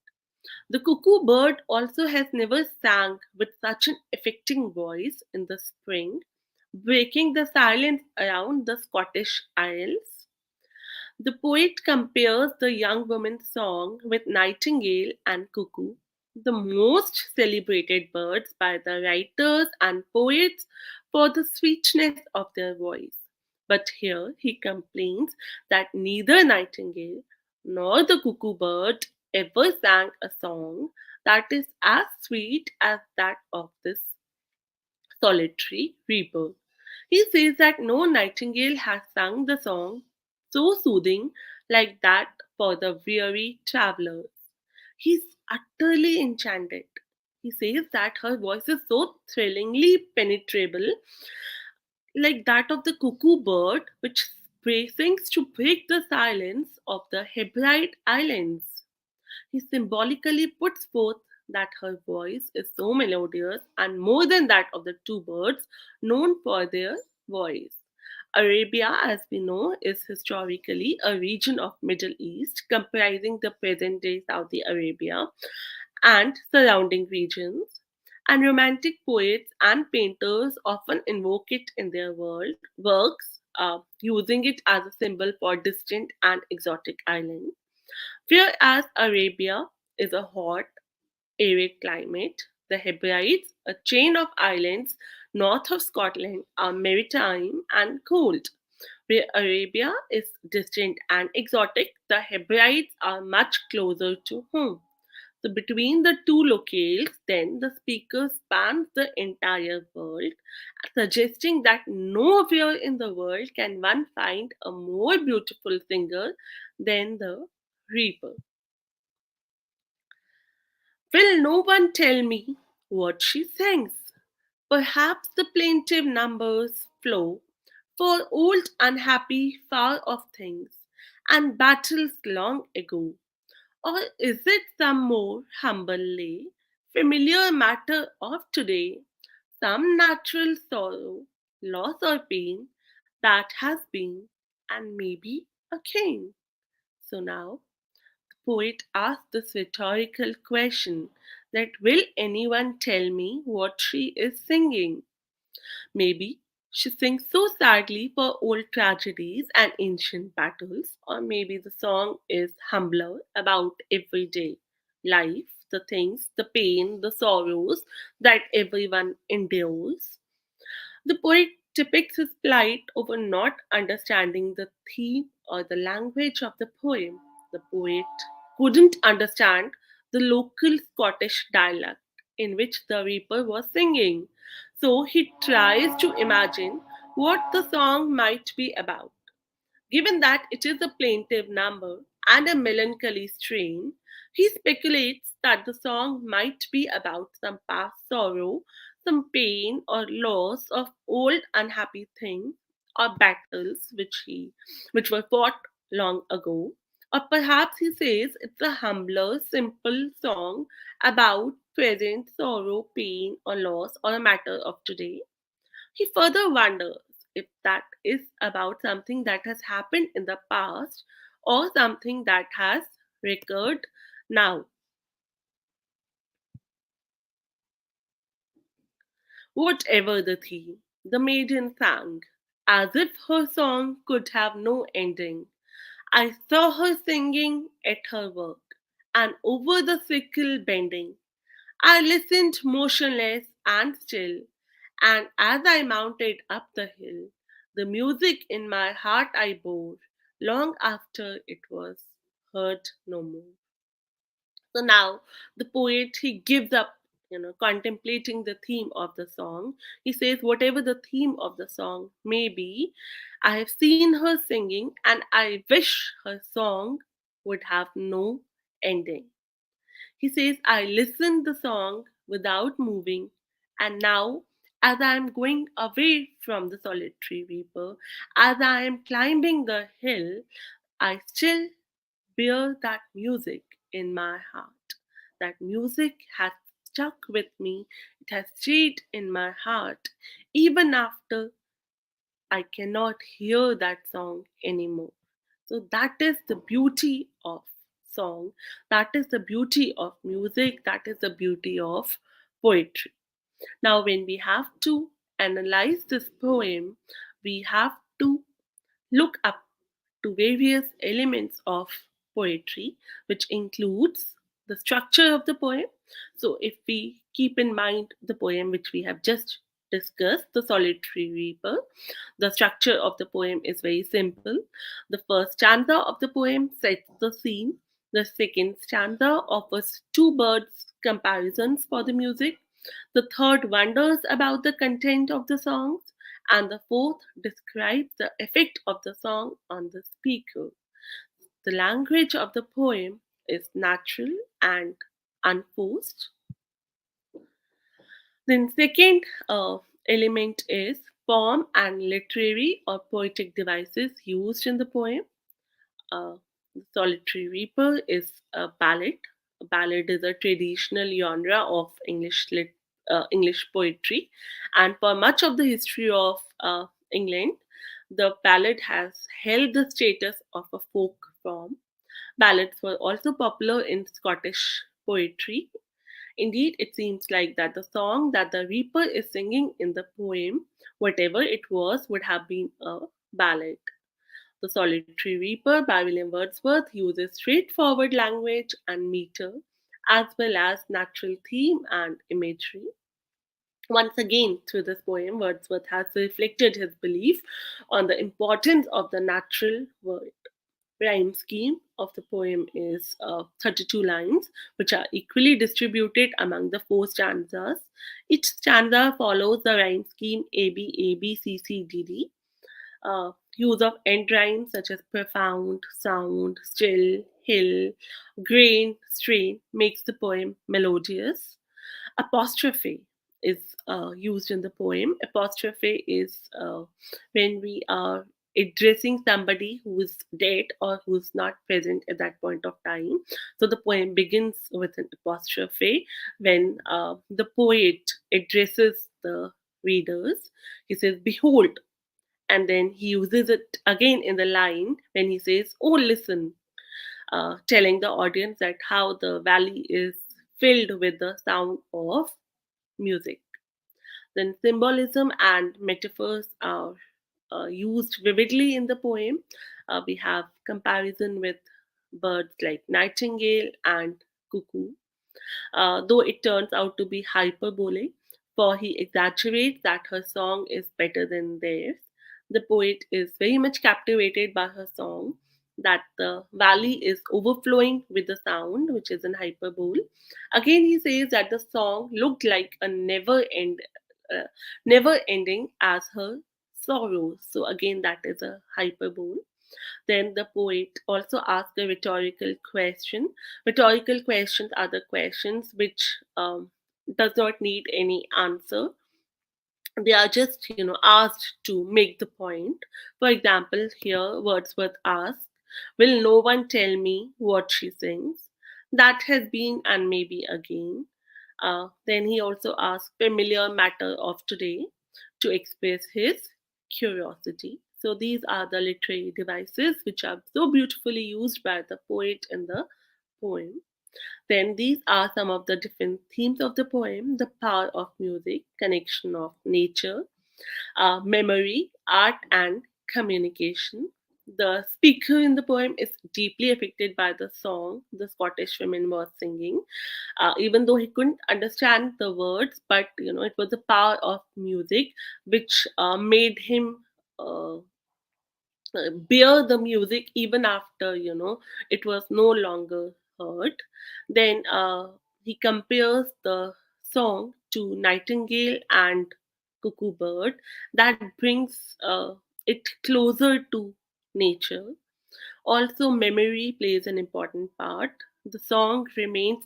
The cuckoo bird also has never sang with such an affecting voice in the spring, breaking the silence around the Scottish Isles. The poet compares the young woman's song with nightingale and cuckoo, the most celebrated birds by the writers and poets for the sweetness of their voice. But here he complains that neither nightingale nor the cuckoo bird ever sang a song that is as sweet as that of this solitary reaper. He says that no nightingale has sung the song so soothing like that for the weary travelers. He's utterly enchanted. He says that her voice is so thrillingly penetrable, like that of the cuckoo bird, which sings to break the silence of the Hebride Islands. He symbolically puts forth that her voice is so melodious and more than that of the two birds known for their voice. Arabia, as we know, is historically a region of Middle East comprising the present-day Saudi Arabia and surrounding regions. And romantic poets and painters often invoke it in their works, using it as a symbol for distant and exotic islands. Whereas Arabia is a hot, arid climate, the Hebrides, a chain of islands north of Scotland, are maritime and cold. Where Arabia is distant and exotic, the Hebrides are much closer to home. So between the two locales, then the speaker spans the entire world, suggesting that nowhere in the world can one find a more beautiful singer than the reaper. Will no one tell me what she sings? Perhaps the plaintive numbers flow for old unhappy far off things and battles long ago. Or is it some more humble lay, familiar matter of today, some natural sorrow, loss or pain that has been and maybe a king? So now poet asked this rhetorical question that will anyone tell me what she is singing? Maybe she sings so sadly for old tragedies and ancient battles, or maybe the song is humbler about everyday life, the things, the pain, the sorrows that everyone endures. The poet depicts his plight over not understanding the theme or the language of the poem. The poet couldn't understand the local Scottish dialect in which the reaper was singing. So he tries to imagine what the song might be about. Given that it is a plaintive number and a melancholy strain, he speculates that the song might be about some past sorrow, some pain or loss of old unhappy things or battles which were fought long ago. Or perhaps he says it's a humbler, simple song about present sorrow, pain, or loss, or a matter of today. He further wonders if that is about something that has happened in the past or something that has recurred now. Whatever the theme, the maiden sang, as if her song could have no ending. I saw her singing at her work, and over the sickle bending. I listened motionless and still, and as I mounted up the hill, the music in my heart I bore, long after it was heard no more. So now the poet he gives up, contemplating the theme of the song. He says, whatever the theme of the song may be, I have seen her singing, and I wish her song would have no ending. He says, I listened the song without moving, and now, as I am going away from the solitary reaper, as I am climbing the hill, I still bear that music in my heart. That music has stuck with me, it has stayed in my heart, even after I cannot hear that song anymore. So that is the beauty of song. That is the beauty of music, that is the beauty of poetry. Now, when we have to analyze this poem, we have to look up to various elements of poetry, which includes the structure of the poem. So, if we keep in mind the poem which we have just discussed, The Solitary Reaper, the structure of the poem is very simple. The first stanza of the poem sets the scene. The second stanza offers two birds comparisons for the music. The third wonders about the content of the songs, and the fourth describes the effect of the song on the speaker. The language of the poem is natural and unforced. Then, second element is form and literary or poetic devices used in the poem. Uh, the Solitary Reaper is a ballad. A ballad is a traditional genre of English poetry, and for much of the history of England, the ballad has held the status of a folk form. Ballads were also popular in Scottish poetry. Indeed, it seems like that the song that the reaper is singing in the poem, whatever it was, would have been a ballad. The Solitary Reaper by William Wordsworth uses straightforward language and meter, as well as natural theme and imagery. Once again, through this poem, Wordsworth has reflected his belief on the importance of the natural world. Rhyme scheme of the poem is 32 lines, which are equally distributed among the four stanzas. Each stanza follows the rhyme scheme A B A B C C D D. Use of end rhymes such as profound, sound, still, hill, grain, strain makes the poem melodious. Apostrophe is used in the poem. Apostrophe is when we are addressing somebody who is dead or who's not present at that point of time. So the poem begins with an apostrophe when the poet addresses the readers. He says, "Behold," and then he uses it again in the line when he says, "Oh, listen," telling the audience that how the valley is filled with the sound of music. Then symbolism and metaphors are used vividly in the poem. We have comparison with birds like nightingale and cuckoo, though it turns out to be hyperbole, for he exaggerates that her song is better than theirs. The poet is very much captivated by her song, that the valley is overflowing with the sound, which is in hyperbole. Again, he says that the song looked like a never ending as her sorrows. So again, that is a hyperbole. Then the poet also asks a rhetorical question. Rhetorical questions are the questions which does not need any answer. They are just asked to make the point. For example, here Wordsworth asks, "Will no one tell me what she sings? That has been and maybe again." Then he also asks familiar matter of today to express his curiosity. So these are the literary devices which are so beautifully used by the poet in the poem. Then these are some of the different themes of the poem: the power of music, connection of nature, memory, art, and communication. The speaker in the poem is deeply affected by the song the Scottish woman was singing, even though he couldn't understand the words. But it was the power of music which made him uh, bear the music even after it was no longer heard. Then he compares the song to nightingale and cuckoo bird. That brings it closer to nature. Also, memory plays an important part. The song remains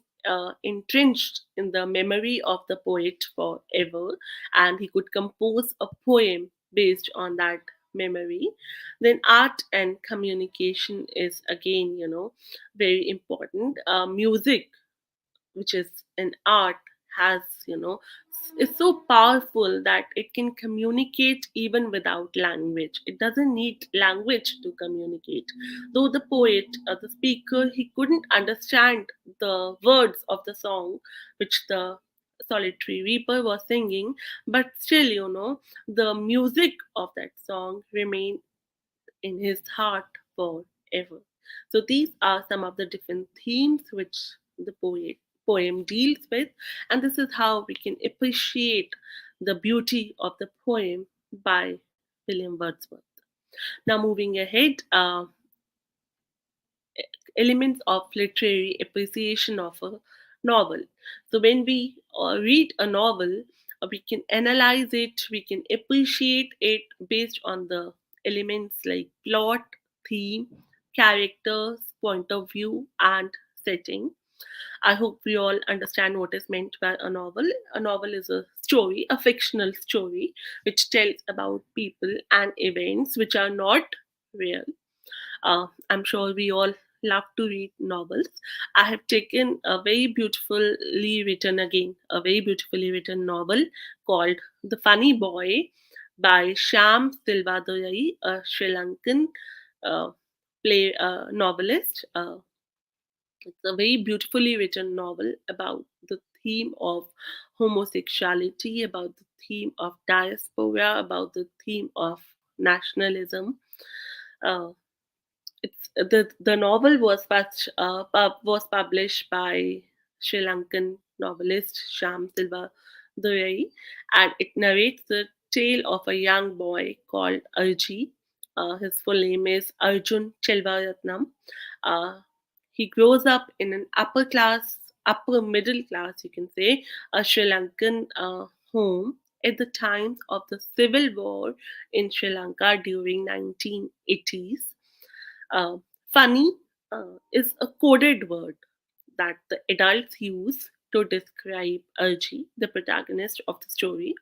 entrenched in the memory of the poet forever, and he could compose a poem based on that memory. Then, art and communication is again, very important. Music, which is an art, has is so powerful that it can communicate even without language. It doesn't need language to communicate. Though the poet, the speaker, he couldn't understand the words of the song which the solitary reaper was singing, but still, the music of that song remained in his heart forever. So these are some of the different themes which the poem deals with, and this is how we can appreciate the beauty of the poem by William Wordsworth. Now, moving ahead, elements of literary appreciation of a novel. So, when we read a novel, we can analyze it, we can appreciate it based on the elements like plot, theme, characters, point of view, and setting. I hope we all understand what is meant by a novel. A novel is a story, a fictional story, which tells about people and events which are not real. I'm sure we all love to read novels. I have taken a very beautifully written novel called The Funny Boy by Shyam Silvadurai, a Sri Lankan uh, novelist. It's a very beautifully written novel about the theme of homosexuality, about the theme of diaspora, about the theme of nationalism. Uh, the novel was published by Sri Lankan novelist Shyam Silva Durai, and it narrates the tale of a young boy called Arji. His full name is Arjun Chelvaratnam. Uh, he grows up in an upper middle class, you can say, a Sri Lankan home at the times of the civil war in Sri Lanka during 1980s. uh, Funny is a coded word that the adults use to describe Arji, the protagonist of the story,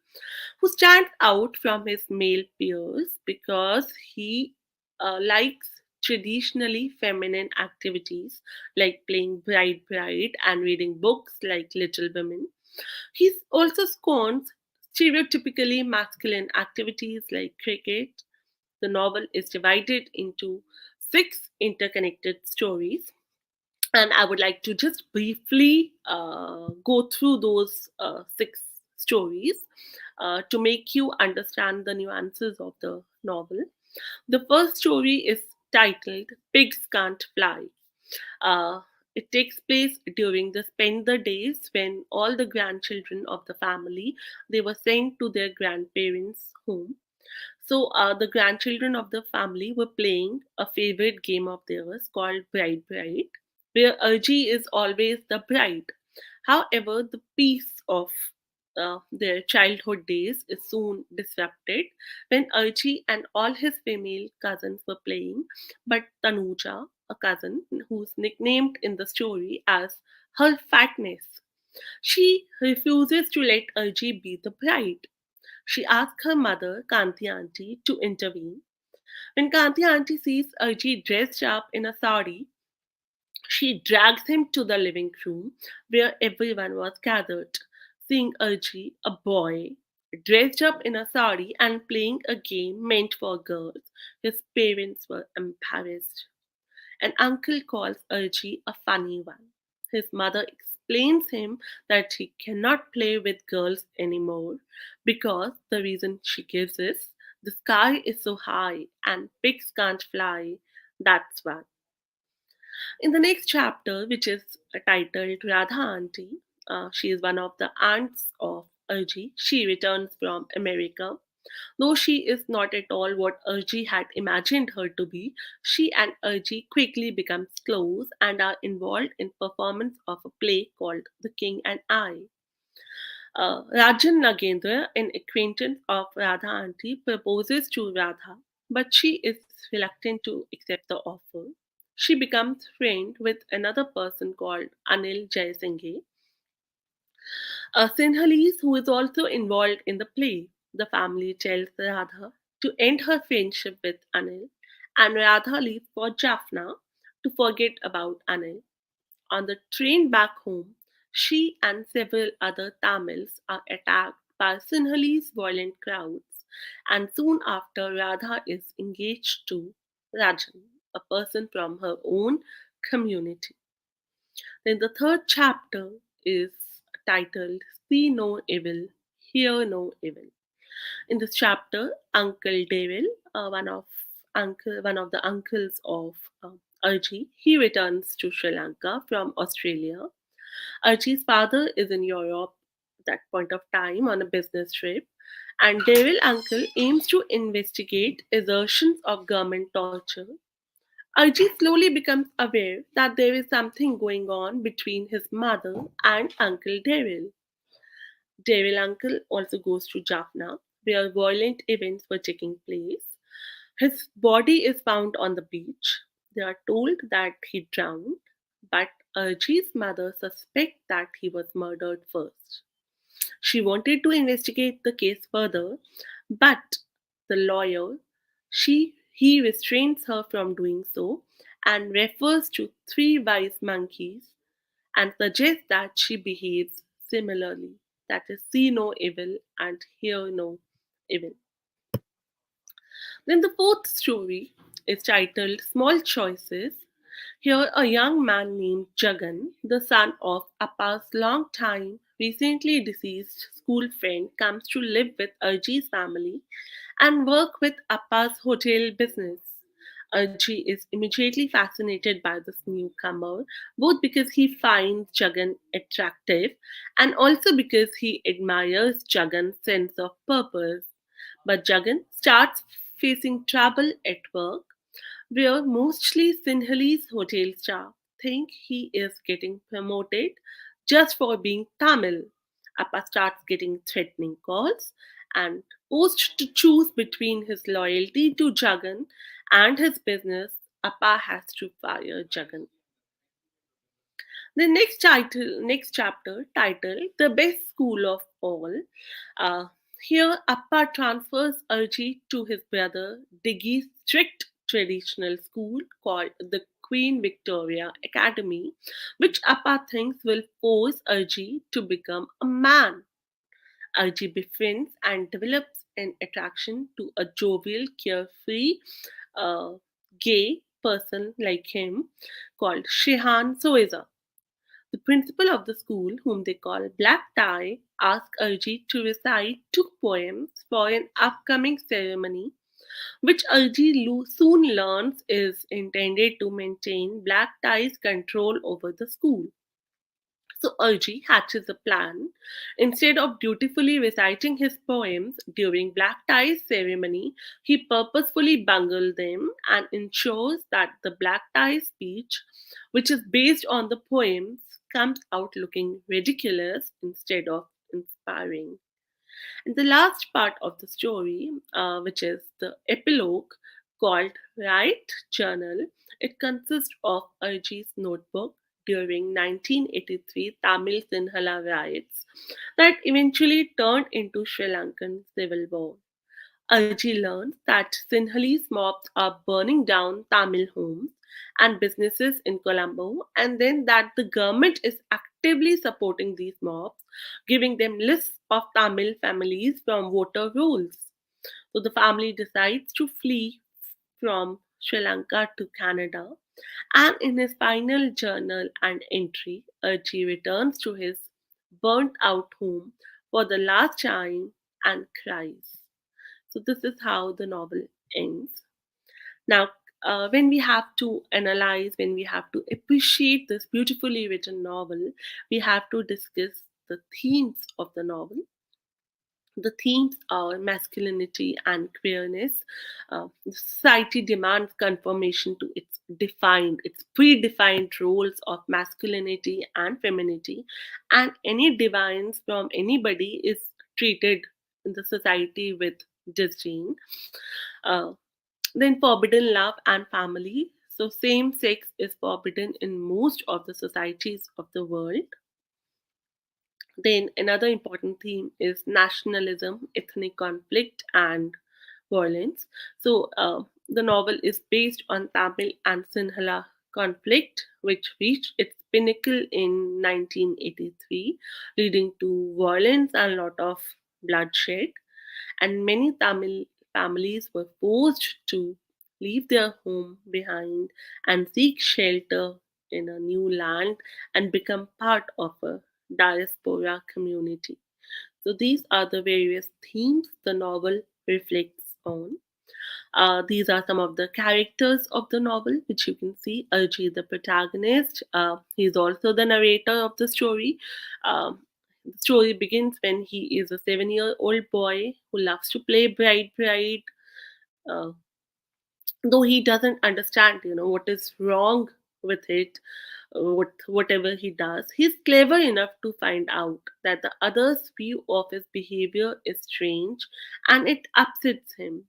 who stands out from his male peers because he likes traditionally feminine activities like playing bride and reading books like Little Women. He also scorns stereotypically masculine activities like cricket. The novel is divided into six interconnected stories, and I would like to just briefly go through those six stories to make you understand the nuances of the novel. The first story is titled Pigs Can't Fly. Uh, it takes place during the spend the days when all the grandchildren of the family they were sent to their grandparents' home. So the grandchildren of the family were playing a favorite game of theirs called Bride, where Arji is always the bride. However, the peace of their childhood days is soon disrupted when Archie and all his female cousins were playing, but Tanuja, a cousin who's nicknamed in the story as her fatness, she refuses to let Archie be the bride. She asks her mother, Kanti Auntie, to intervene. When Kanti Auntie sees Archie dressed up in a sari, she drags him to the living room where everyone was gathered. Seeing Archie, a boy, dressed up in a sari and playing a game meant for girls, his parents were embarrassed. An uncle calls Archie a funny one. His mother explains him that he cannot play with girls anymore because the reason she gives is the sky is so high and pigs can't fly. That's why. In the next chapter, which is titled Radha Auntie, she is one of the aunts of Arji. She returns from America. Though she is not at all what Arji had imagined her to be, she and Arji quickly become close and are involved in performance of a play called The King and I. Rajan Nagendra, an acquaintance of Radha Auntie, proposes to Radha, but she is reluctant to accept the offer. She becomes friend with another person called Anil Jaisinghe, a Sinhalese who is also involved in the play. The family tells Radha to end her friendship with Anil, and Radha leaves for Jaffna to forget about Anil. On the train back home, She and several other Tamils are attacked by Sinhalese violent crowds, and soon after, Radha is engaged to Rajan, a person from her own community. Then the third chapter is titled See No Evil, Hear No Evil. In this chapter, Uncle Devil, one of the uncles of Archie, he returns to Sri Lanka from Australia. Archie's father is in Europe at that point of time on a business trip, and Devil Uncle aims to investigate assertions of government torture. Archie slowly becomes aware that there is something going on between his mother and Uncle Devil. Devil Uncle also goes to Jaffna, where violent events were taking place. His body is found on the beach. They are told that he drowned, but Archie's mother suspects that he was murdered first. She wanted to investigate the case further, but the lawyer, he restrains her from doing so and refers to three wise monkeys and suggests that she behaves similarly, that is, see no evil and hear no evil. Then the fourth story is titled Small Choices. Here, a young man named Jagan, the son of Appa's long-time, recently deceased school friend, comes to live with Arji's family and work with Appa's hotel business. Arji is immediately fascinated by this newcomer, both because he finds Jagan attractive and also because he admires Jagan's sense of purpose. But Jagan starts facing trouble at work where mostly Sinhalese hotel staff think he is getting promoted just for being Tamil. Appa starts getting threatening calls and forced to choose between his loyalty to Jagan and his business. Appa has to fire Jagan. The next chapter, titled "The Best School of All." Uh, Here, Appa transfers Archie to his brother Diggy's strict traditional school called the Queen Victoria Academy, which Appa thinks will force Archie to become a man. Archie befriends and develops an attraction to a jovial, carefree, uh, gay person like him called Shehan Soeza. The principal of the school, whom they call Black Tie, asks Arjit to recite two poems for an upcoming ceremony, which Arjit soon learns is intended to maintain Black Tie's control over the school. So Arjit hatches a plan. Instead of dutifully reciting his poems during Black Tie's ceremony, he purposefully bungles them and ensures that the Black Tie speech, which is based on the poems, comes out looking ridiculous instead of inspiring. And the last part of the story, which is the epilogue called Write Journal, it consists of Arji's notebook during 1983 Tamil Sinhala riots that eventually turned into Sri Lankan civil war. Arji learns that Sinhalese mobs are burning down Tamil homes and businesses in Colombo, and then that the government is actively supporting these mobs, giving them lists of Tamil families from voter rolls. So the family decides to flee from Sri Lanka to Canada, and in his final journal and entry, Archie returns to his burnt out home for the last time and cries. So, this is how the novel ends. Now, when we have to analyze, when we have to appreciate this beautifully written novel, we have to discuss the themes of the novel. The themes are masculinity and queerness. Society demands conformation to its predefined roles of masculinity and femininity, and any deviance from anybody is treated in the society with disdain. Uh, then forbidden love and family. So same sex is forbidden in most of the societies of the world. Then another important theme is nationalism, ethnic conflict, and violence. So the novel is based on Tamil and Sinhala conflict, which reached its pinnacle in 1983, leading to violence and a lot of bloodshed. And many Tamil families were forced to leave their home behind and seek shelter in a new land and become part of a diaspora community. So these are the various themes the novel reflects on. These are some of the characters of the novel, which you can see. Arjit, the protagonist, he's also the narrator of the story. The story begins when he is a 7-year-old boy who loves to play bride, uh, though he doesn't understand, what is wrong with it, whatever he does. He's clever enough to find out that the other's view of his behavior is strange, and it upsets him.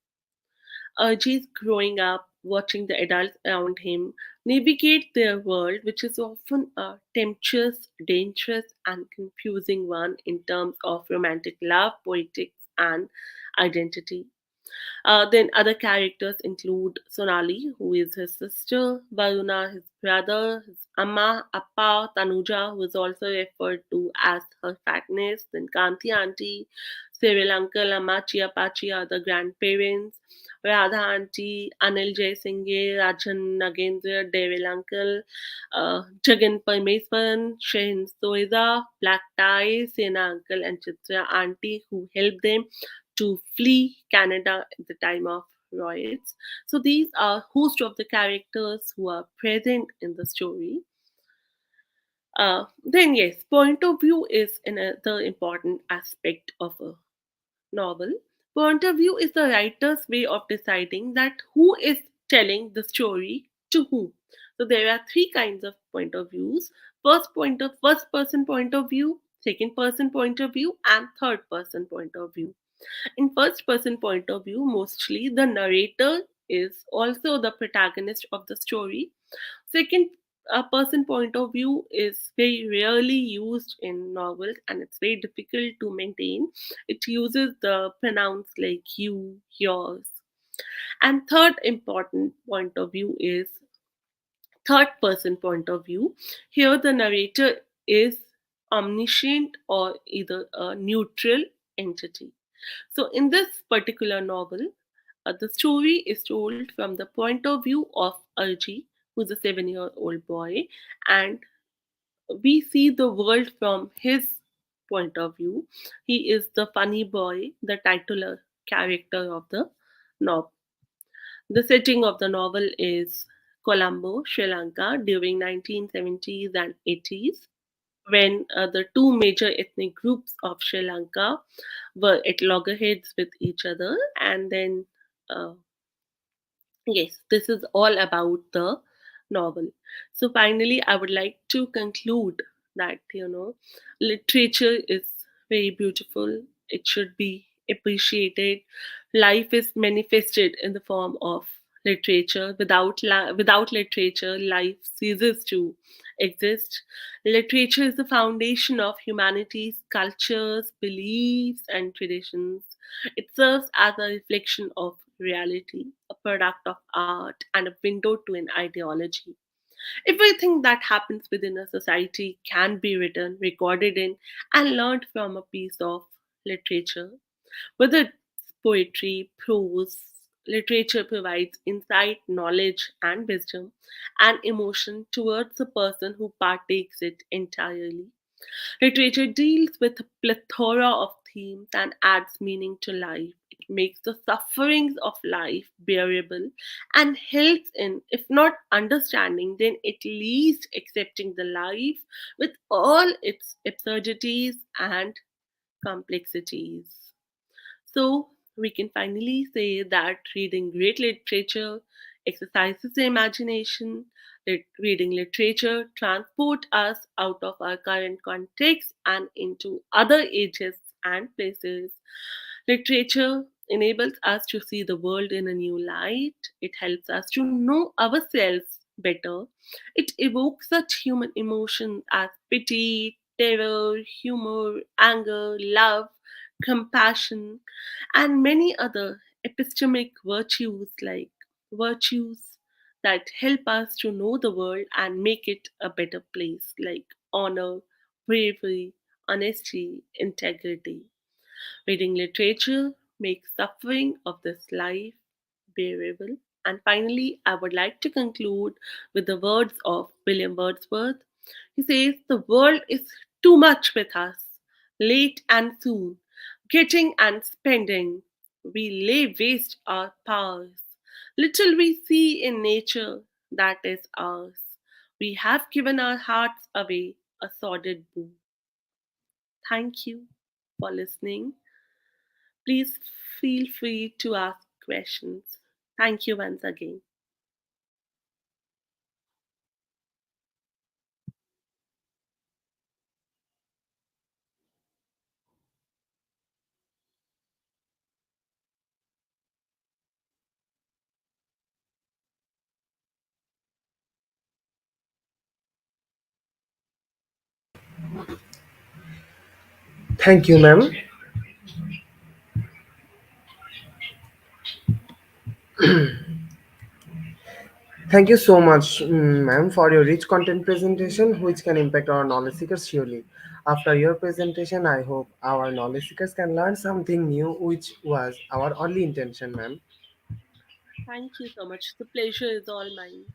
Arjit growing up, watching the adults around him navigate their world, which is often a tempestuous, dangerous, and confusing one in terms of romantic love, politics, and identity. Then other characters include Sonali, who is his sister, Varuna, his brother, his Amma, Appa, Tanuja, who is also referred to as her fatness, then Kanti auntie, Cyril uncle, Amachi, Apache are the grandparents, Radha auntie, Anil Jai Singh, Rajan Nagendra, Devil uncle, Jagan Parmeswaran, Shehin Soiza, Black Tie, Sena uncle, and Chitra auntie who helped them to flee Canada at the time of riots. So these are host of the characters who are present in the story. Then yes, point of view is another important aspect of a novel. Point of view is the writer's way of deciding that who is telling the story to whom. So there are three kinds of point of views: first person point of view, second person point of view, and third person point of view. In first person point of view, mostly the narrator is also the protagonist of the story. Second person point of view is very rarely used in novels, and it's very difficult to maintain. It uses the pronouns like you, yours. And third important point of view is third person point of view. Here, the narrator is omniscient or either a neutral entity. So, in this particular novel, the story is told from the point of view of Arji, who's a 7-year-old boy, and we see the world from his point of view. He is the funny boy, the titular character of the novel. The setting of the novel is Colombo, Sri Lanka, during 1970s and 80s, when the two major ethnic groups of Sri Lanka were at loggerheads with each other. And then, uh, yes, this is all about the novel. So, finally, I would like to conclude that, literature is very beautiful, it should be appreciated. Life is manifested in the form of literature. Without literature, life ceases to exist. Literature is the foundation of humanity's cultures, beliefs, and traditions. It serves as a reflection of reality, a product of art, and a window to an ideology. Everything that happens within a society can be written, recorded in, and learned from a piece of literature. Whether it's poetry, prose, literature provides insight, knowledge, and wisdom, and emotion towards the person who partakes it entirely. Literature deals with a plethora of themes and adds meaning to life. It makes the sufferings of life bearable and helps in, if not understanding, then at least accepting the life with all its absurdities and complexities. So we can finally say that reading great literature exercises the imagination. Reading literature transport us out of our current context and into other ages and places. Literature enables us to see the world in a new light. It helps us to know ourselves better. It evokes such human emotions as pity, terror, humor, anger, love, compassion, and many other epistemic virtues like virtues that help us to know the world and make it a better place, like honor, bravery, honesty, integrity. Reading literature makes suffering of this life bearable. And finally, I would like to conclude with the words of William Wordsworth. He says, "The world is too much with us, late and soon, getting and spending. We lay waste our powers. Little we see in nature that is ours. We have given our hearts away a sordid boon." Thank you for listening. Please feel free to ask questions. Thank you once again. Thank you, ma'am. Thank you so much, ma'am, for your rich content presentation, which can impact our knowledge seekers surely. After your presentation, I hope our knowledge seekers can learn something new, which was our only intention, ma'am. Thank you so much. The pleasure is all mine.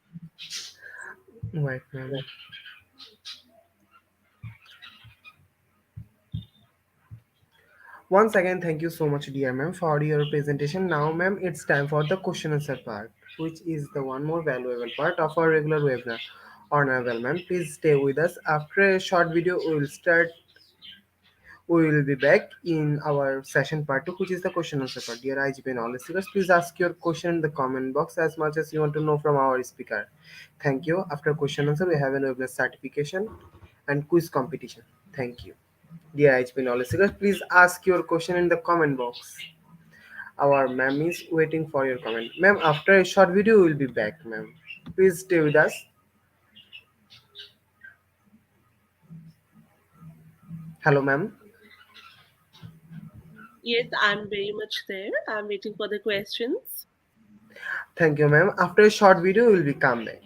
Right, ma'am. Once again, thank you so much, dear ma'am, for your presentation. Now, ma'am, it's time for the question answer part, which is the one more valuable part of our regular webinar. Honor well, ma'am. Please stay with us. After a short video, we will start. We will be back in our session part two, which is the question answer part. Dear IGP knowledge seekers, please ask your question in the comment box as much as you want to know from our speaker. Thank you. After question answer, we have an webinar certification and quiz competition. Thank you. Dear IGP knowledge seekers, please ask your question in the comment box. Our ma'am is waiting for your comment. Ma'am, after a short video, we will be back, ma'am. Please stay with us. Hello, ma'am. Yes, I'm very much there. I'm waiting for the questions. Thank you, ma'am. After a short video, we will be come back.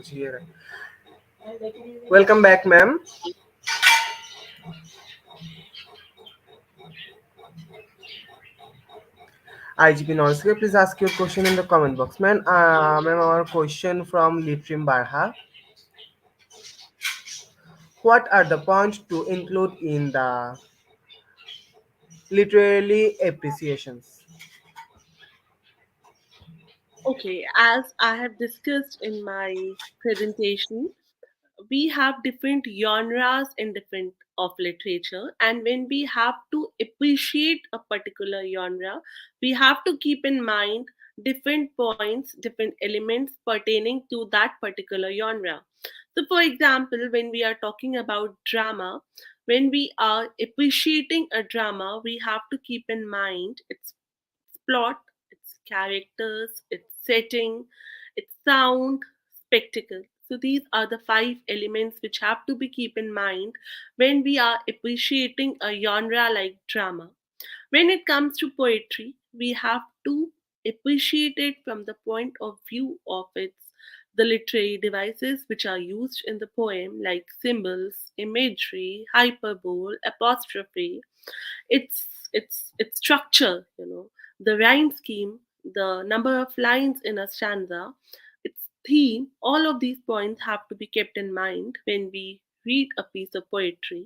पूछिए Welcome back, ma'am. IGP Nonske, please ask your question in the comment box. Ma'am, our question from Litrim Barha. What are the points to include in the literary appreciations? Okay, as I have discussed in my presentation, we have different genres in different of literature, and when we have to appreciate a particular genre, we have to keep in mind different points, different elements pertaining to that particular genre. So for example, when we are talking about drama, when we are appreciating a drama, we have to keep in mind its plot, its characters, its setting, its sound, spectacle. So these are the five elements which have to be keep in mind when we are appreciating a genre like drama. When it comes to poetry, we have to appreciate it from the point of view of its the literary devices which are used in the poem, like symbols, imagery, hyperbole, apostrophe, its structure, the rhyme scheme, the number of lines in a stanza, its theme. All of these points have to be kept in mind when we read a piece of poetry.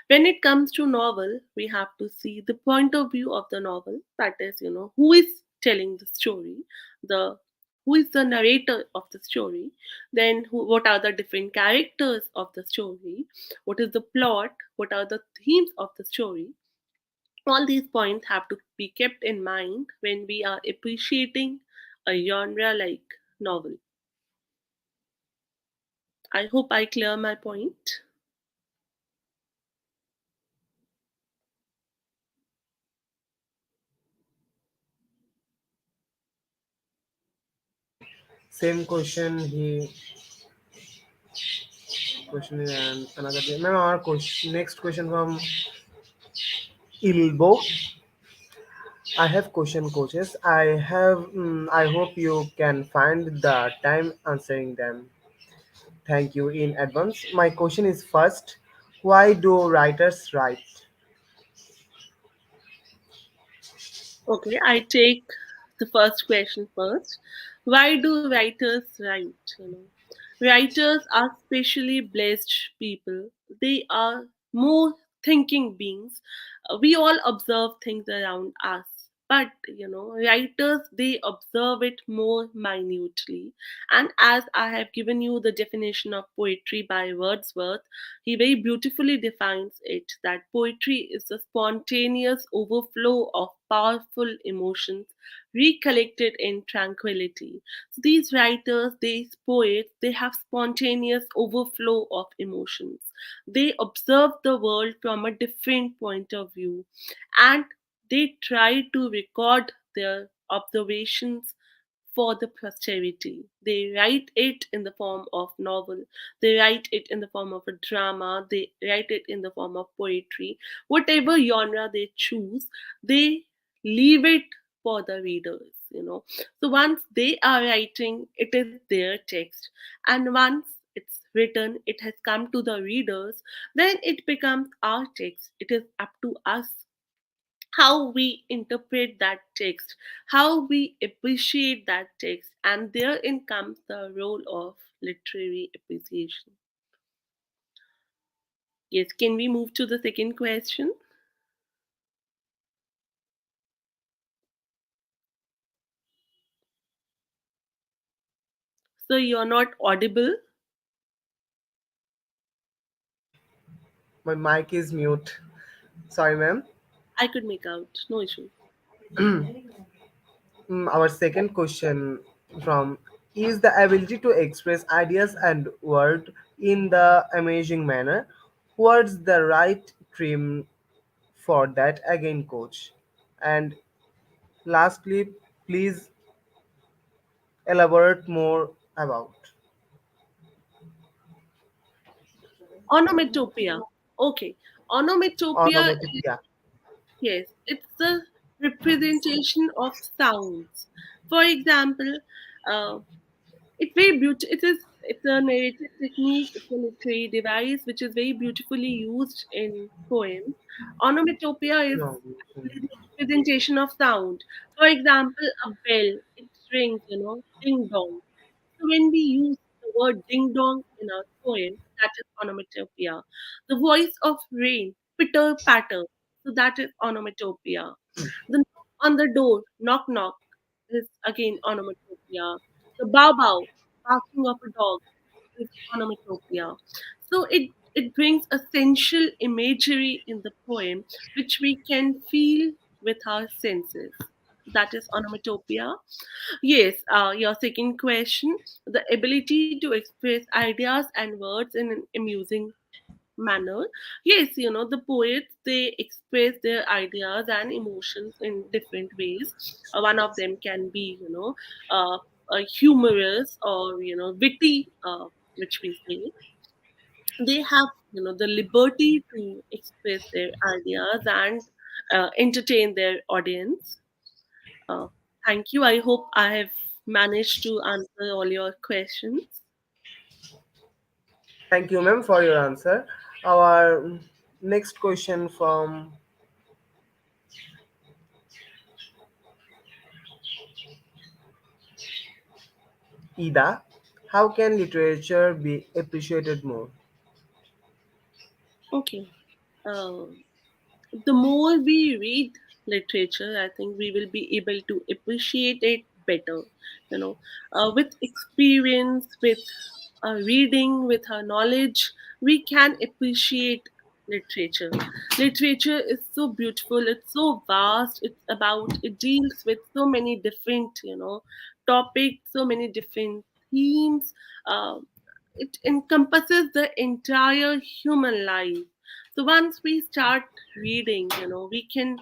When it comes to novel, we have to see the point of view of the novel, that is, who is telling the story, the who is the narrator of the story, then what are the different characters of the story, what is the plot, what are the themes of the story. All these points have to be kept in mind when we are appreciating a genre like novel. I hope I clear my point. Same question. He question and another day. Ma'am, our question, next question from Ilbo. I have question coaches. I hope you can find the time answering them. Thank you in advance. My question is first, why do writers write? Okay, I take the first question first. Why do writers write? Writers are specially blessed people. They are more thinking beings. We all observe things around us, but writers, they observe it more minutely. And as I have given you the definition of poetry by Wordsworth, he very beautifully defines it that poetry is the spontaneous overflow of powerful emotions recollected in tranquility. So these writers, these poets, they have spontaneous overflow of emotions. They observe the world from a different point of view, and they try to record their observations for the posterity. They write it in the form of novel, they write it in the form of a drama, they write it in the form of poetry. Whatever genre they choose, they leave it for the readers. So once they are writing, it is their text, and once it's written, it has come to the readers, then it becomes our text. It is up to us how we interpret that text, how we appreciate that text, and therein comes the role of literary appreciation. Yes, can we move to the second question? So you're not audible. My mic is mute. Sorry, ma'am. I could make out, no issue. Our second question from is the ability to express ideas and word in the amazing manner. What's the right trim for that again, coach? And lastly, please elaborate more about Onomatopoeia. Okay. Onomatopoeia is, onomatopoeia. yes, it's the representation of sounds. For example, uh, it very beautiful. It is. It's a narrative technique, it's a literary device which is very beautifully used in poems. Onomatopoeia is No. actually the representation of sound. For example, a bell, it rings, ding dong. So when we use the word ding dong in our poem, that is onomatopoeia. The voice of rain, pitter patter, so that is onomatopoeia. The knock on the door, knock knock, is again onomatopoeia. The bow bow, barking of a dog, is onomatopoeia. So it brings essential imagery in the poem which we can feel with our senses. That is onomatopoeia. Yes, your second question, the ability to express ideas and words in an amusing manner. Yes, the poets, they express their ideas and emotions in different ways. One of them can be, humorous or, witty, which we say. They have, the liberty to express their ideas and entertain their audience. uh, Thank you. I hope I have managed to answer all your questions. Thank you, ma'am, for your answer. Our next question from Ida. How can literature be appreciated more? Okay. Uh, the more we read literature, I think we will be able to appreciate it better. With experience, with reading, with our knowledge, we can appreciate literature. Literature is so beautiful, it's so vast, it deals with so many different, topics, so many different themes. Uh, it encompasses the entire human life. So once we start reading, we can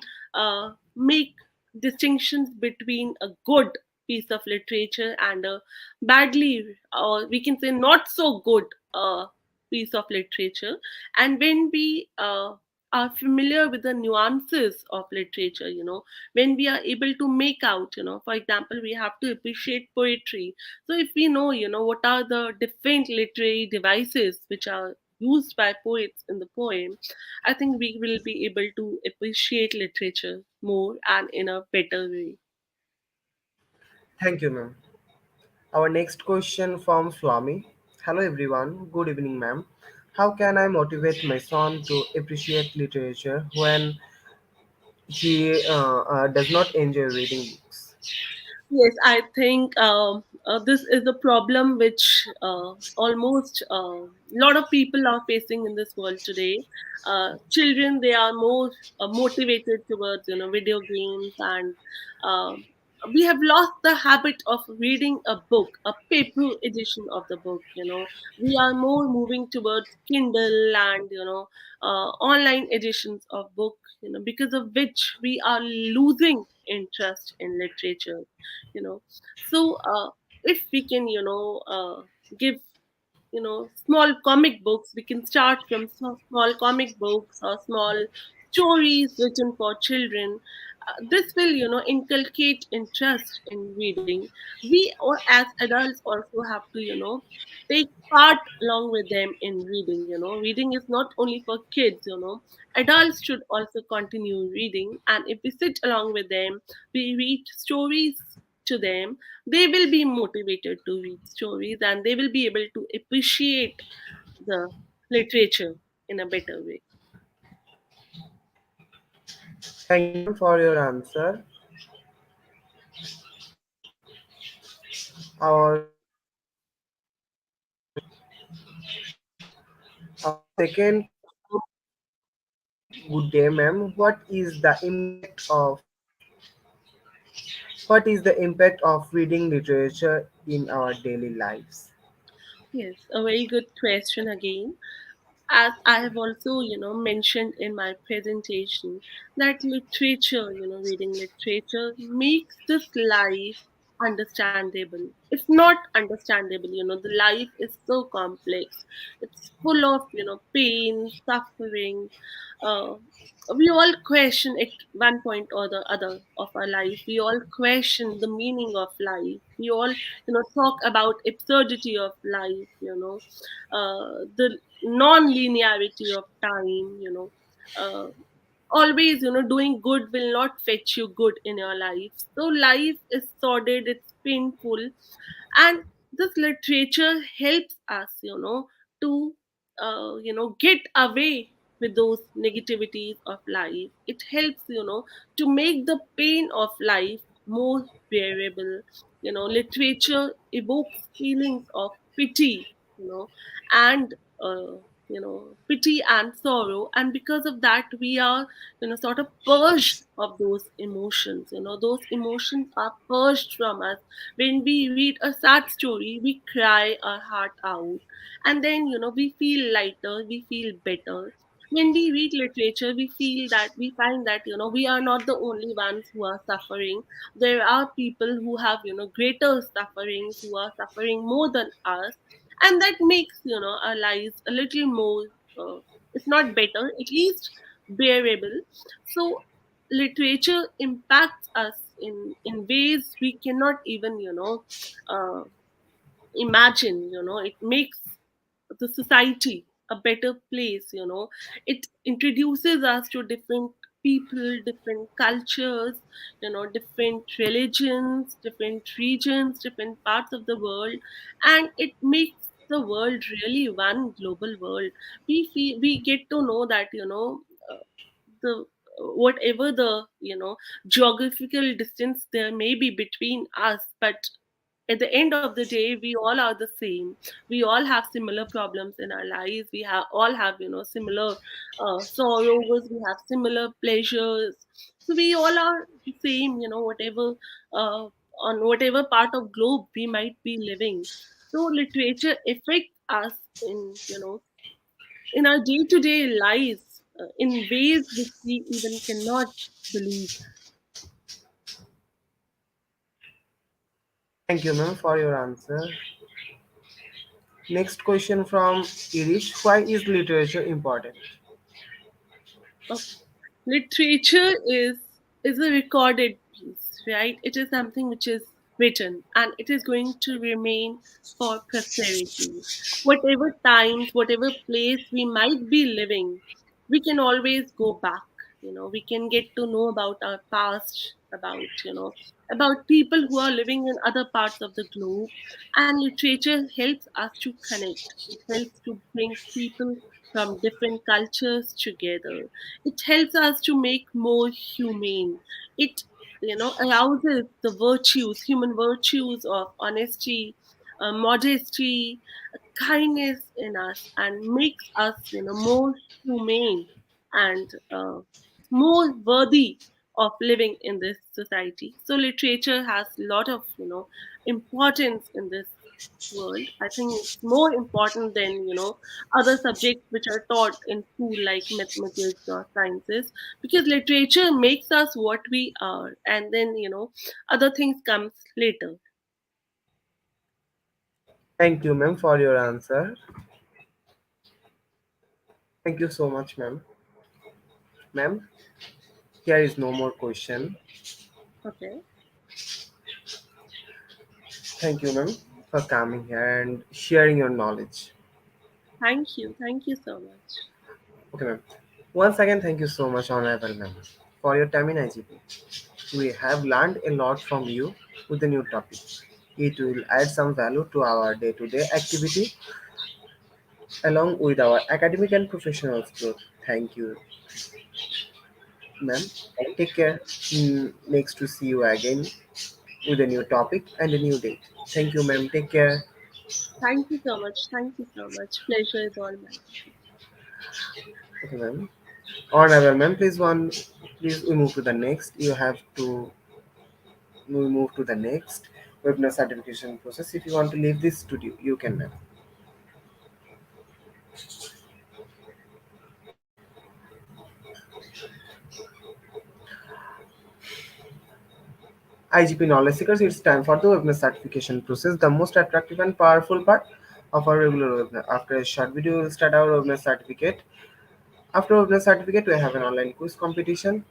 make distinctions between a good piece of literature and a badly, or we can say not so good piece of literature. And when we are familiar with the nuances of literature, when we are able to make out, for example, we have to appreciate poetry. So if we know, what are the different literary devices which are used by poets in the poem, I think we will be able to appreciate literature more and in a better way. Thank you, ma'am. Our next question from Swami. Hello, everyone. Good evening, ma'am. How can I motivate my son to appreciate literature when he does not enjoy reading books? Yes, I think this is a problem which almost a lot of people are facing in this world today. Children, they are more motivated towards video games, and uh, we have lost the habit of reading a book, a paper edition of the book. We are more moving towards Kindle and online editions of book. Because of which we are losing interest in literature. you know so if we can give small comic books, we can start from small comic books or small stories written for children. This will inculcate interest in reading. We, or as adults, also have to take part along with them in reading. Reading is not only for kids. Adults should also continue reading, and if we sit along with them, we read stories to them, they will be motivated to read stories and they will be able to appreciate the literature in a better way. Thank you, ma'am, for your answer. Our our second question. Good day, ma'am. What is the impact of reading literature in our daily lives? Yes, a very good question again. As I have also, mentioned in my presentation, that literature, reading literature makes this life understandable. If not understandable, the life is so complex. It's full of, pain, suffering. Uh, we all question at one point or the other of our life. We all question the meaning of life. We all, talk about absurdity of life, the non-linearity of time, always, doing good will not fetch you good in your life. So life is sordid, it's painful, and this literature helps us, to get away with those negativities of life. It helps, to make the pain of life more bearable. Literature evokes feelings of pity, and pity and sorrow, and because of that we are, sort of purged of those emotions. Those emotions are purged from us. When we read a sad story, we cry our heart out, and then, we feel lighter, we feel better. When we read literature, we find that, we are not the only ones who are suffering. There are people who have, greater sufferings, who are suffering more than us, and that makes, our lives a little more, if not better, at least bearable. So literature impacts us in ways we cannot even, uh, imagine. It makes the society a better place. It introduces us to different people, different cultures, different religions, different regions, different parts of the world, and it makes the world really one global world. We get to know that, the whatever the, geographical distance there may be between us, but at the end of the day we all are the same. We all have similar problems in our lives. We have all have, similar sorrows. We have similar pleasures. So we all are the same, whatever, uh, on whatever part of globe we might be living. So literature affects us in, in our day-to-day lives, in ways which we even cannot believe. Thank you, ma'am, for your answer. Next question from Irish. Why is literature important? Okay. Literature is a recorded piece, right? It is something which is written, and it is going to remain for posterity. Whatever times, whatever place we might be living, we can always go back. We can get to know about our past, about, about people who are living in other parts of the globe. And literature helps us to connect. It helps to bring people from different cultures together. It helps us to make more humane. It, arouses the virtues, human virtues of honesty, modesty, kindness in us, and makes us, more humane and, more worthy of living in this society. So literature has a lot of, importance in this world. I think it's more important than, other subjects which are taught in school like mathematics or sciences, because literature makes us what we are, and then, other things comes later. Thank you, ma'am, for your answer. Thank you so much, ma'am. Ma'am, here is no more question. Okay. Thank you, ma'am, for coming here and sharing your knowledge. Thank you so much. Okay, ma'am. Once again, thank you so much, Honorable Ma'am, for your time in IGP. We have learned a lot from you with the new topic. It will add some value to our day-to-day activity along with our academic and professional growth. Thank you, ma'am. Take care. Next to see you again with a new topic and a new date. Thank you, ma'am. Take care. Thank you so much. Thank you so much. Pleasure is all mine. Okay, ma'am. Honorable ma'am, please we move to the next. You have to we move to the next webinar certification process. If you want to leave this studio, you can, ma'am. IGP knowledge seekers, it's time for the webinar certification process, the most attractive and powerful part of our regular webinar. After a short video, we'll start our webinar certificate. After webinar certificate, we have an online quiz competition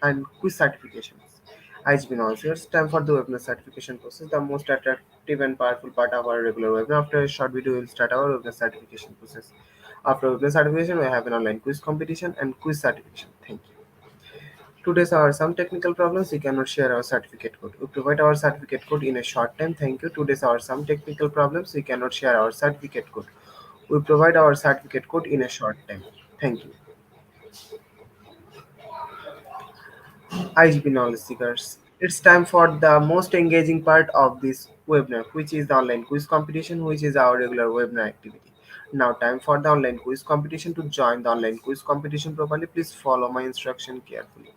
and quiz certifications. IGP knowledge seekers, time for the webinar certification process, the most attractive and powerful part of our regular webinar. After a short video, we'll start our webinar certification process. After webinar certification, we have an online quiz competition and quiz certification. Thank you. Today's are some technical problems. We cannot share our certificate code. We provide our certificate code in a short time. Thank you. Today's are some technical problems. We cannot share our certificate code. We provide our certificate code in a short time. Thank you. IGP knowledge seekers. It's time for the most engaging part of this webinar, which is the online quiz competition, which is our regular webinar activity. Now, time for the online quiz competition. To join the online quiz competition properly, please follow my instruction carefully.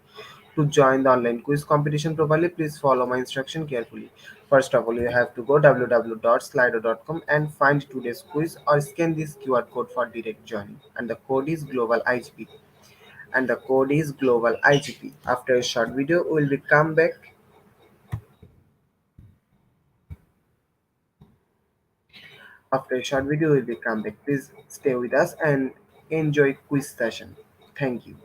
To join the online quiz competition properly, please follow my instruction carefully. First of all, you have to go www.slido.com and find today's quiz or scan this QR code for direct joining. And the code is global IGP. And the code is global IGP. After a short video, we will be come back. After a short video, we will be come back. Please stay with us and enjoy quiz session. Thank you.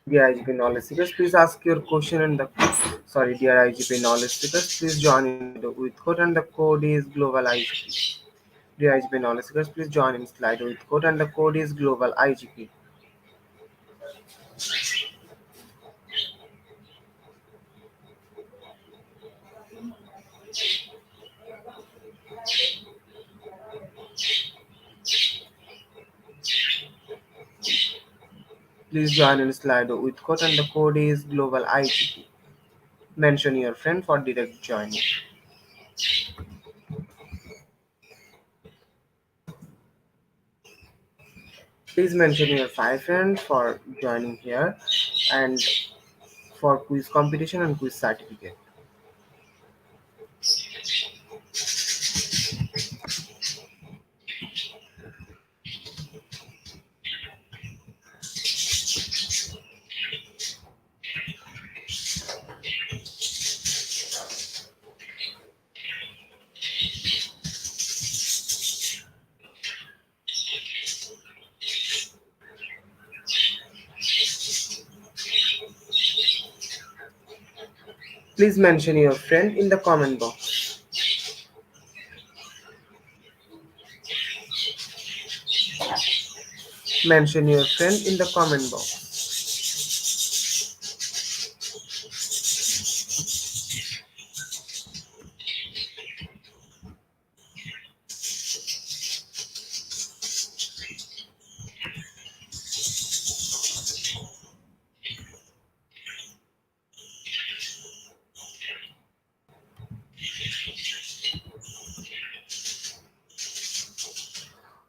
Dear IGP knowledge seekers, please ask your question and the dear IGP knowledge seekers, please join in Slido with code and the code is global IGP. Dear IGP knowledge seekers, please join in Slido with code and the code is global IGP. Please join in Slido with code and the code is global IGP. Mention your friend for direct joining. Please mention your 5 friends for joining here and for quiz competition and quiz certificate. Please mention your friend in the comment box. Mention your friend in the comment box.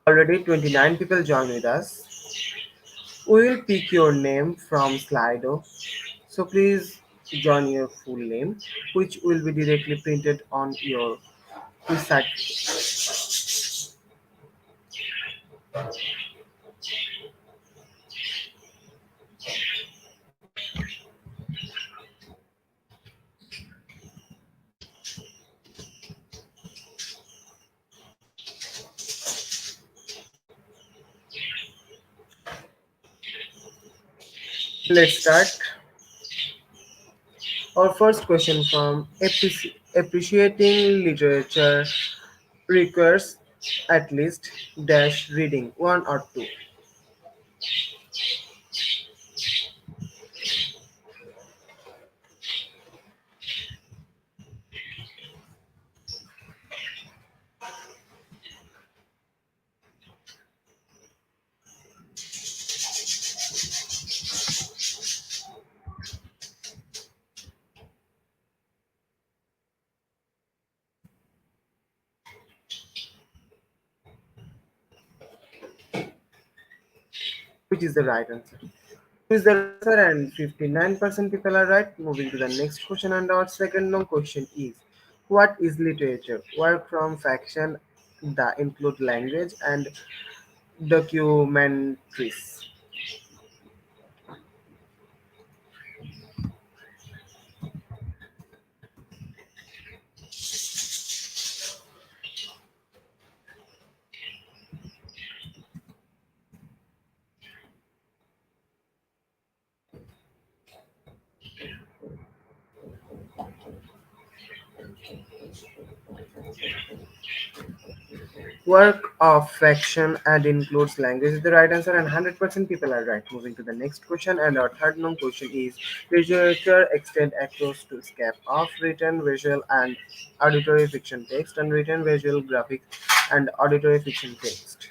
Already 29 people join with us. We will pick your name from Slido. So please join your full name, which will be directly printed on your quiz. Let's start. Our first question from appreciating literature requires at least dash reading one or two, which is the right answer. Who is the right answer? And 59% people are right. Moving to the next question, and our second long question is: what is literature? Work from fiction that include language and documentaries, work of fiction and includes language is the right answer, and 100% people are right. Moving to the next question, and our third long question is: literature extend across to scape of written, visual, and auditory fiction text, and written, visual, graphic, and auditory fiction text.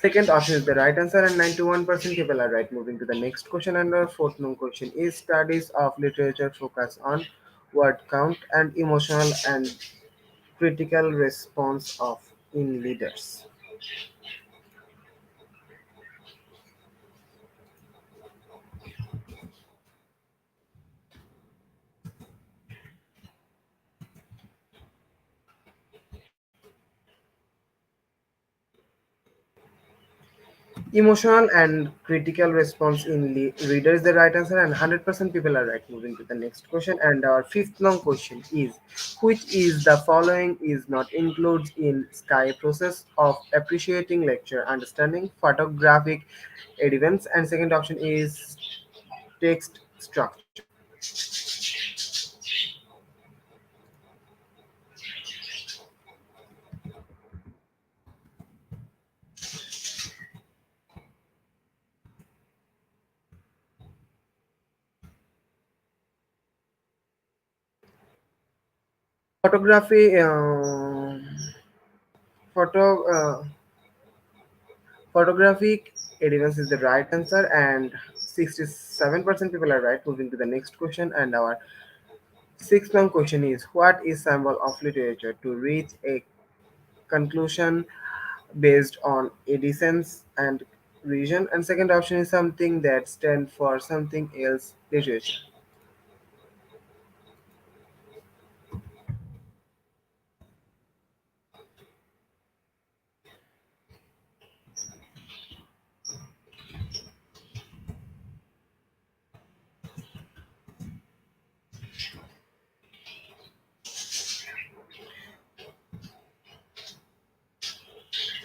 Second option is the right answer, and 91% people are right. Moving to the next question, and our fourth known question is: studies of literature focus on word count and emotional and critical response of in leaders. Emotional and critical response in reader is the right answer, and 100% people are right. Moving to the next question, and our fifth long question is: which is the following is not includes in Sky process of appreciating lecture understanding photographic evidence, and second option is text structure. Photography, photo, photographic evidence is the right answer, and 67% people are right. Moving to the next question, and our sixth long question is: what is symbol of literature to reach a conclusion based on editions and region? And second option is something that stands for something else literature.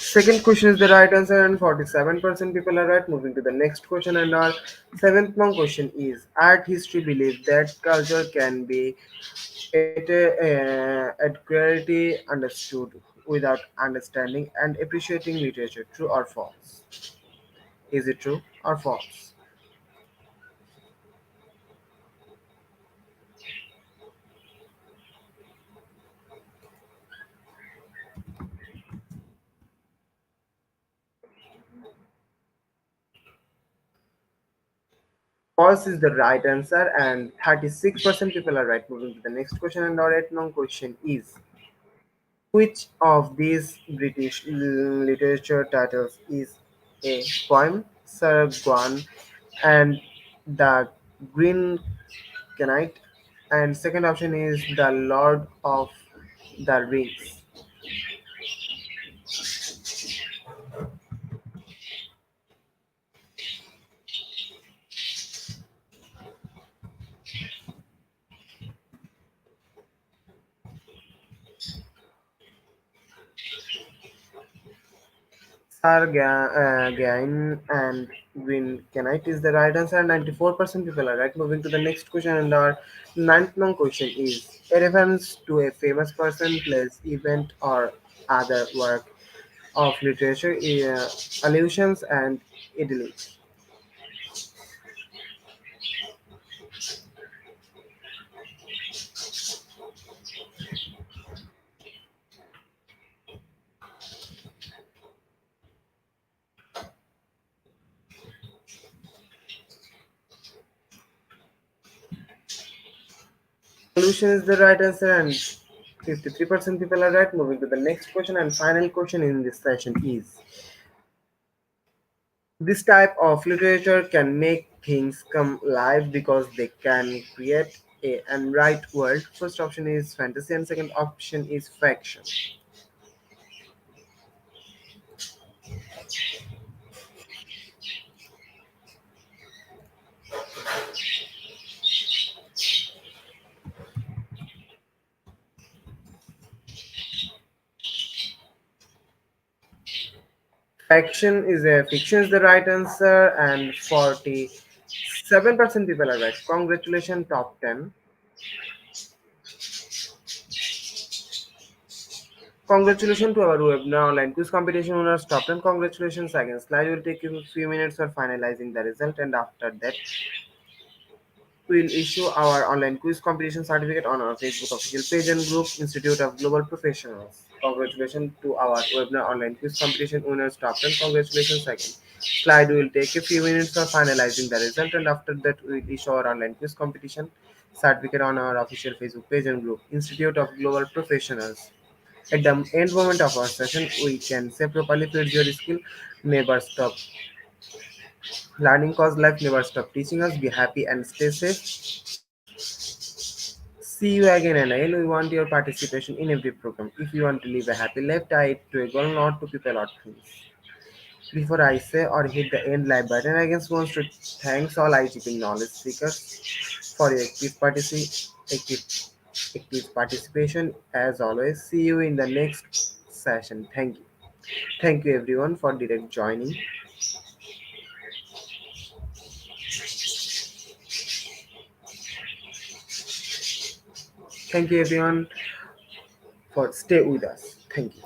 Second question is the right answer, and 47% people are right. Moving to the next question, and our seventh long question is: art history believes that culture can be adequately understood without understanding and appreciating literature. True or false? Is it true or false? False is the right answer, and 36% people are right. Moving to the next question, and our 8th question is: which of these British literature titles is a poem? Sir Gawain and the Green Knight, and second option is the Lord of the Rings. Gain and Green Knight is the right answer. 94% people are right. Moving to the next question, and our ninth long question is: a reference to a famous person, place, event, or other work of literature, allusions, and idyllics. Allusion is the right answer, and 53% people are right. Moving to the next question, and final question in this session is: this type of literature can make things come alive because they can create a and write world. First option is fantasy, and second option is fiction. Fiction is the right answer, and 47% people are right. Congratulations, top 10. Congratulations to our webinar online quiz competition winners, top 10. Congratulations again. Slide will take you a few minutes for finalizing the result, and after that, we will issue our online quiz competition certificate on our Facebook official page and group, Institute of Global Professionals. Congratulations to our webinar online quiz competition winners, top 10. Congratulations again. Slide will take a few minutes for finalizing the result, and after that, we will issue our online quiz competition certificate on our official Facebook page and group, Institute of Global Professionals. At the end moment of our session, we can say properly feeds your skill, never stop learning cause life never stop teaching us. Be happy and stay safe. See you again, and again we want your participation in every program. If you want to live a happy life, tie it to a goal, not to people or things. Before I say or hit the end live button, I just want to thanks all IGP knowledge seekers for your active, active participation. As always, see you in the next session. Thank you. Thank you everyone for direct joining. Thank you everyone for stay with us. Thank you.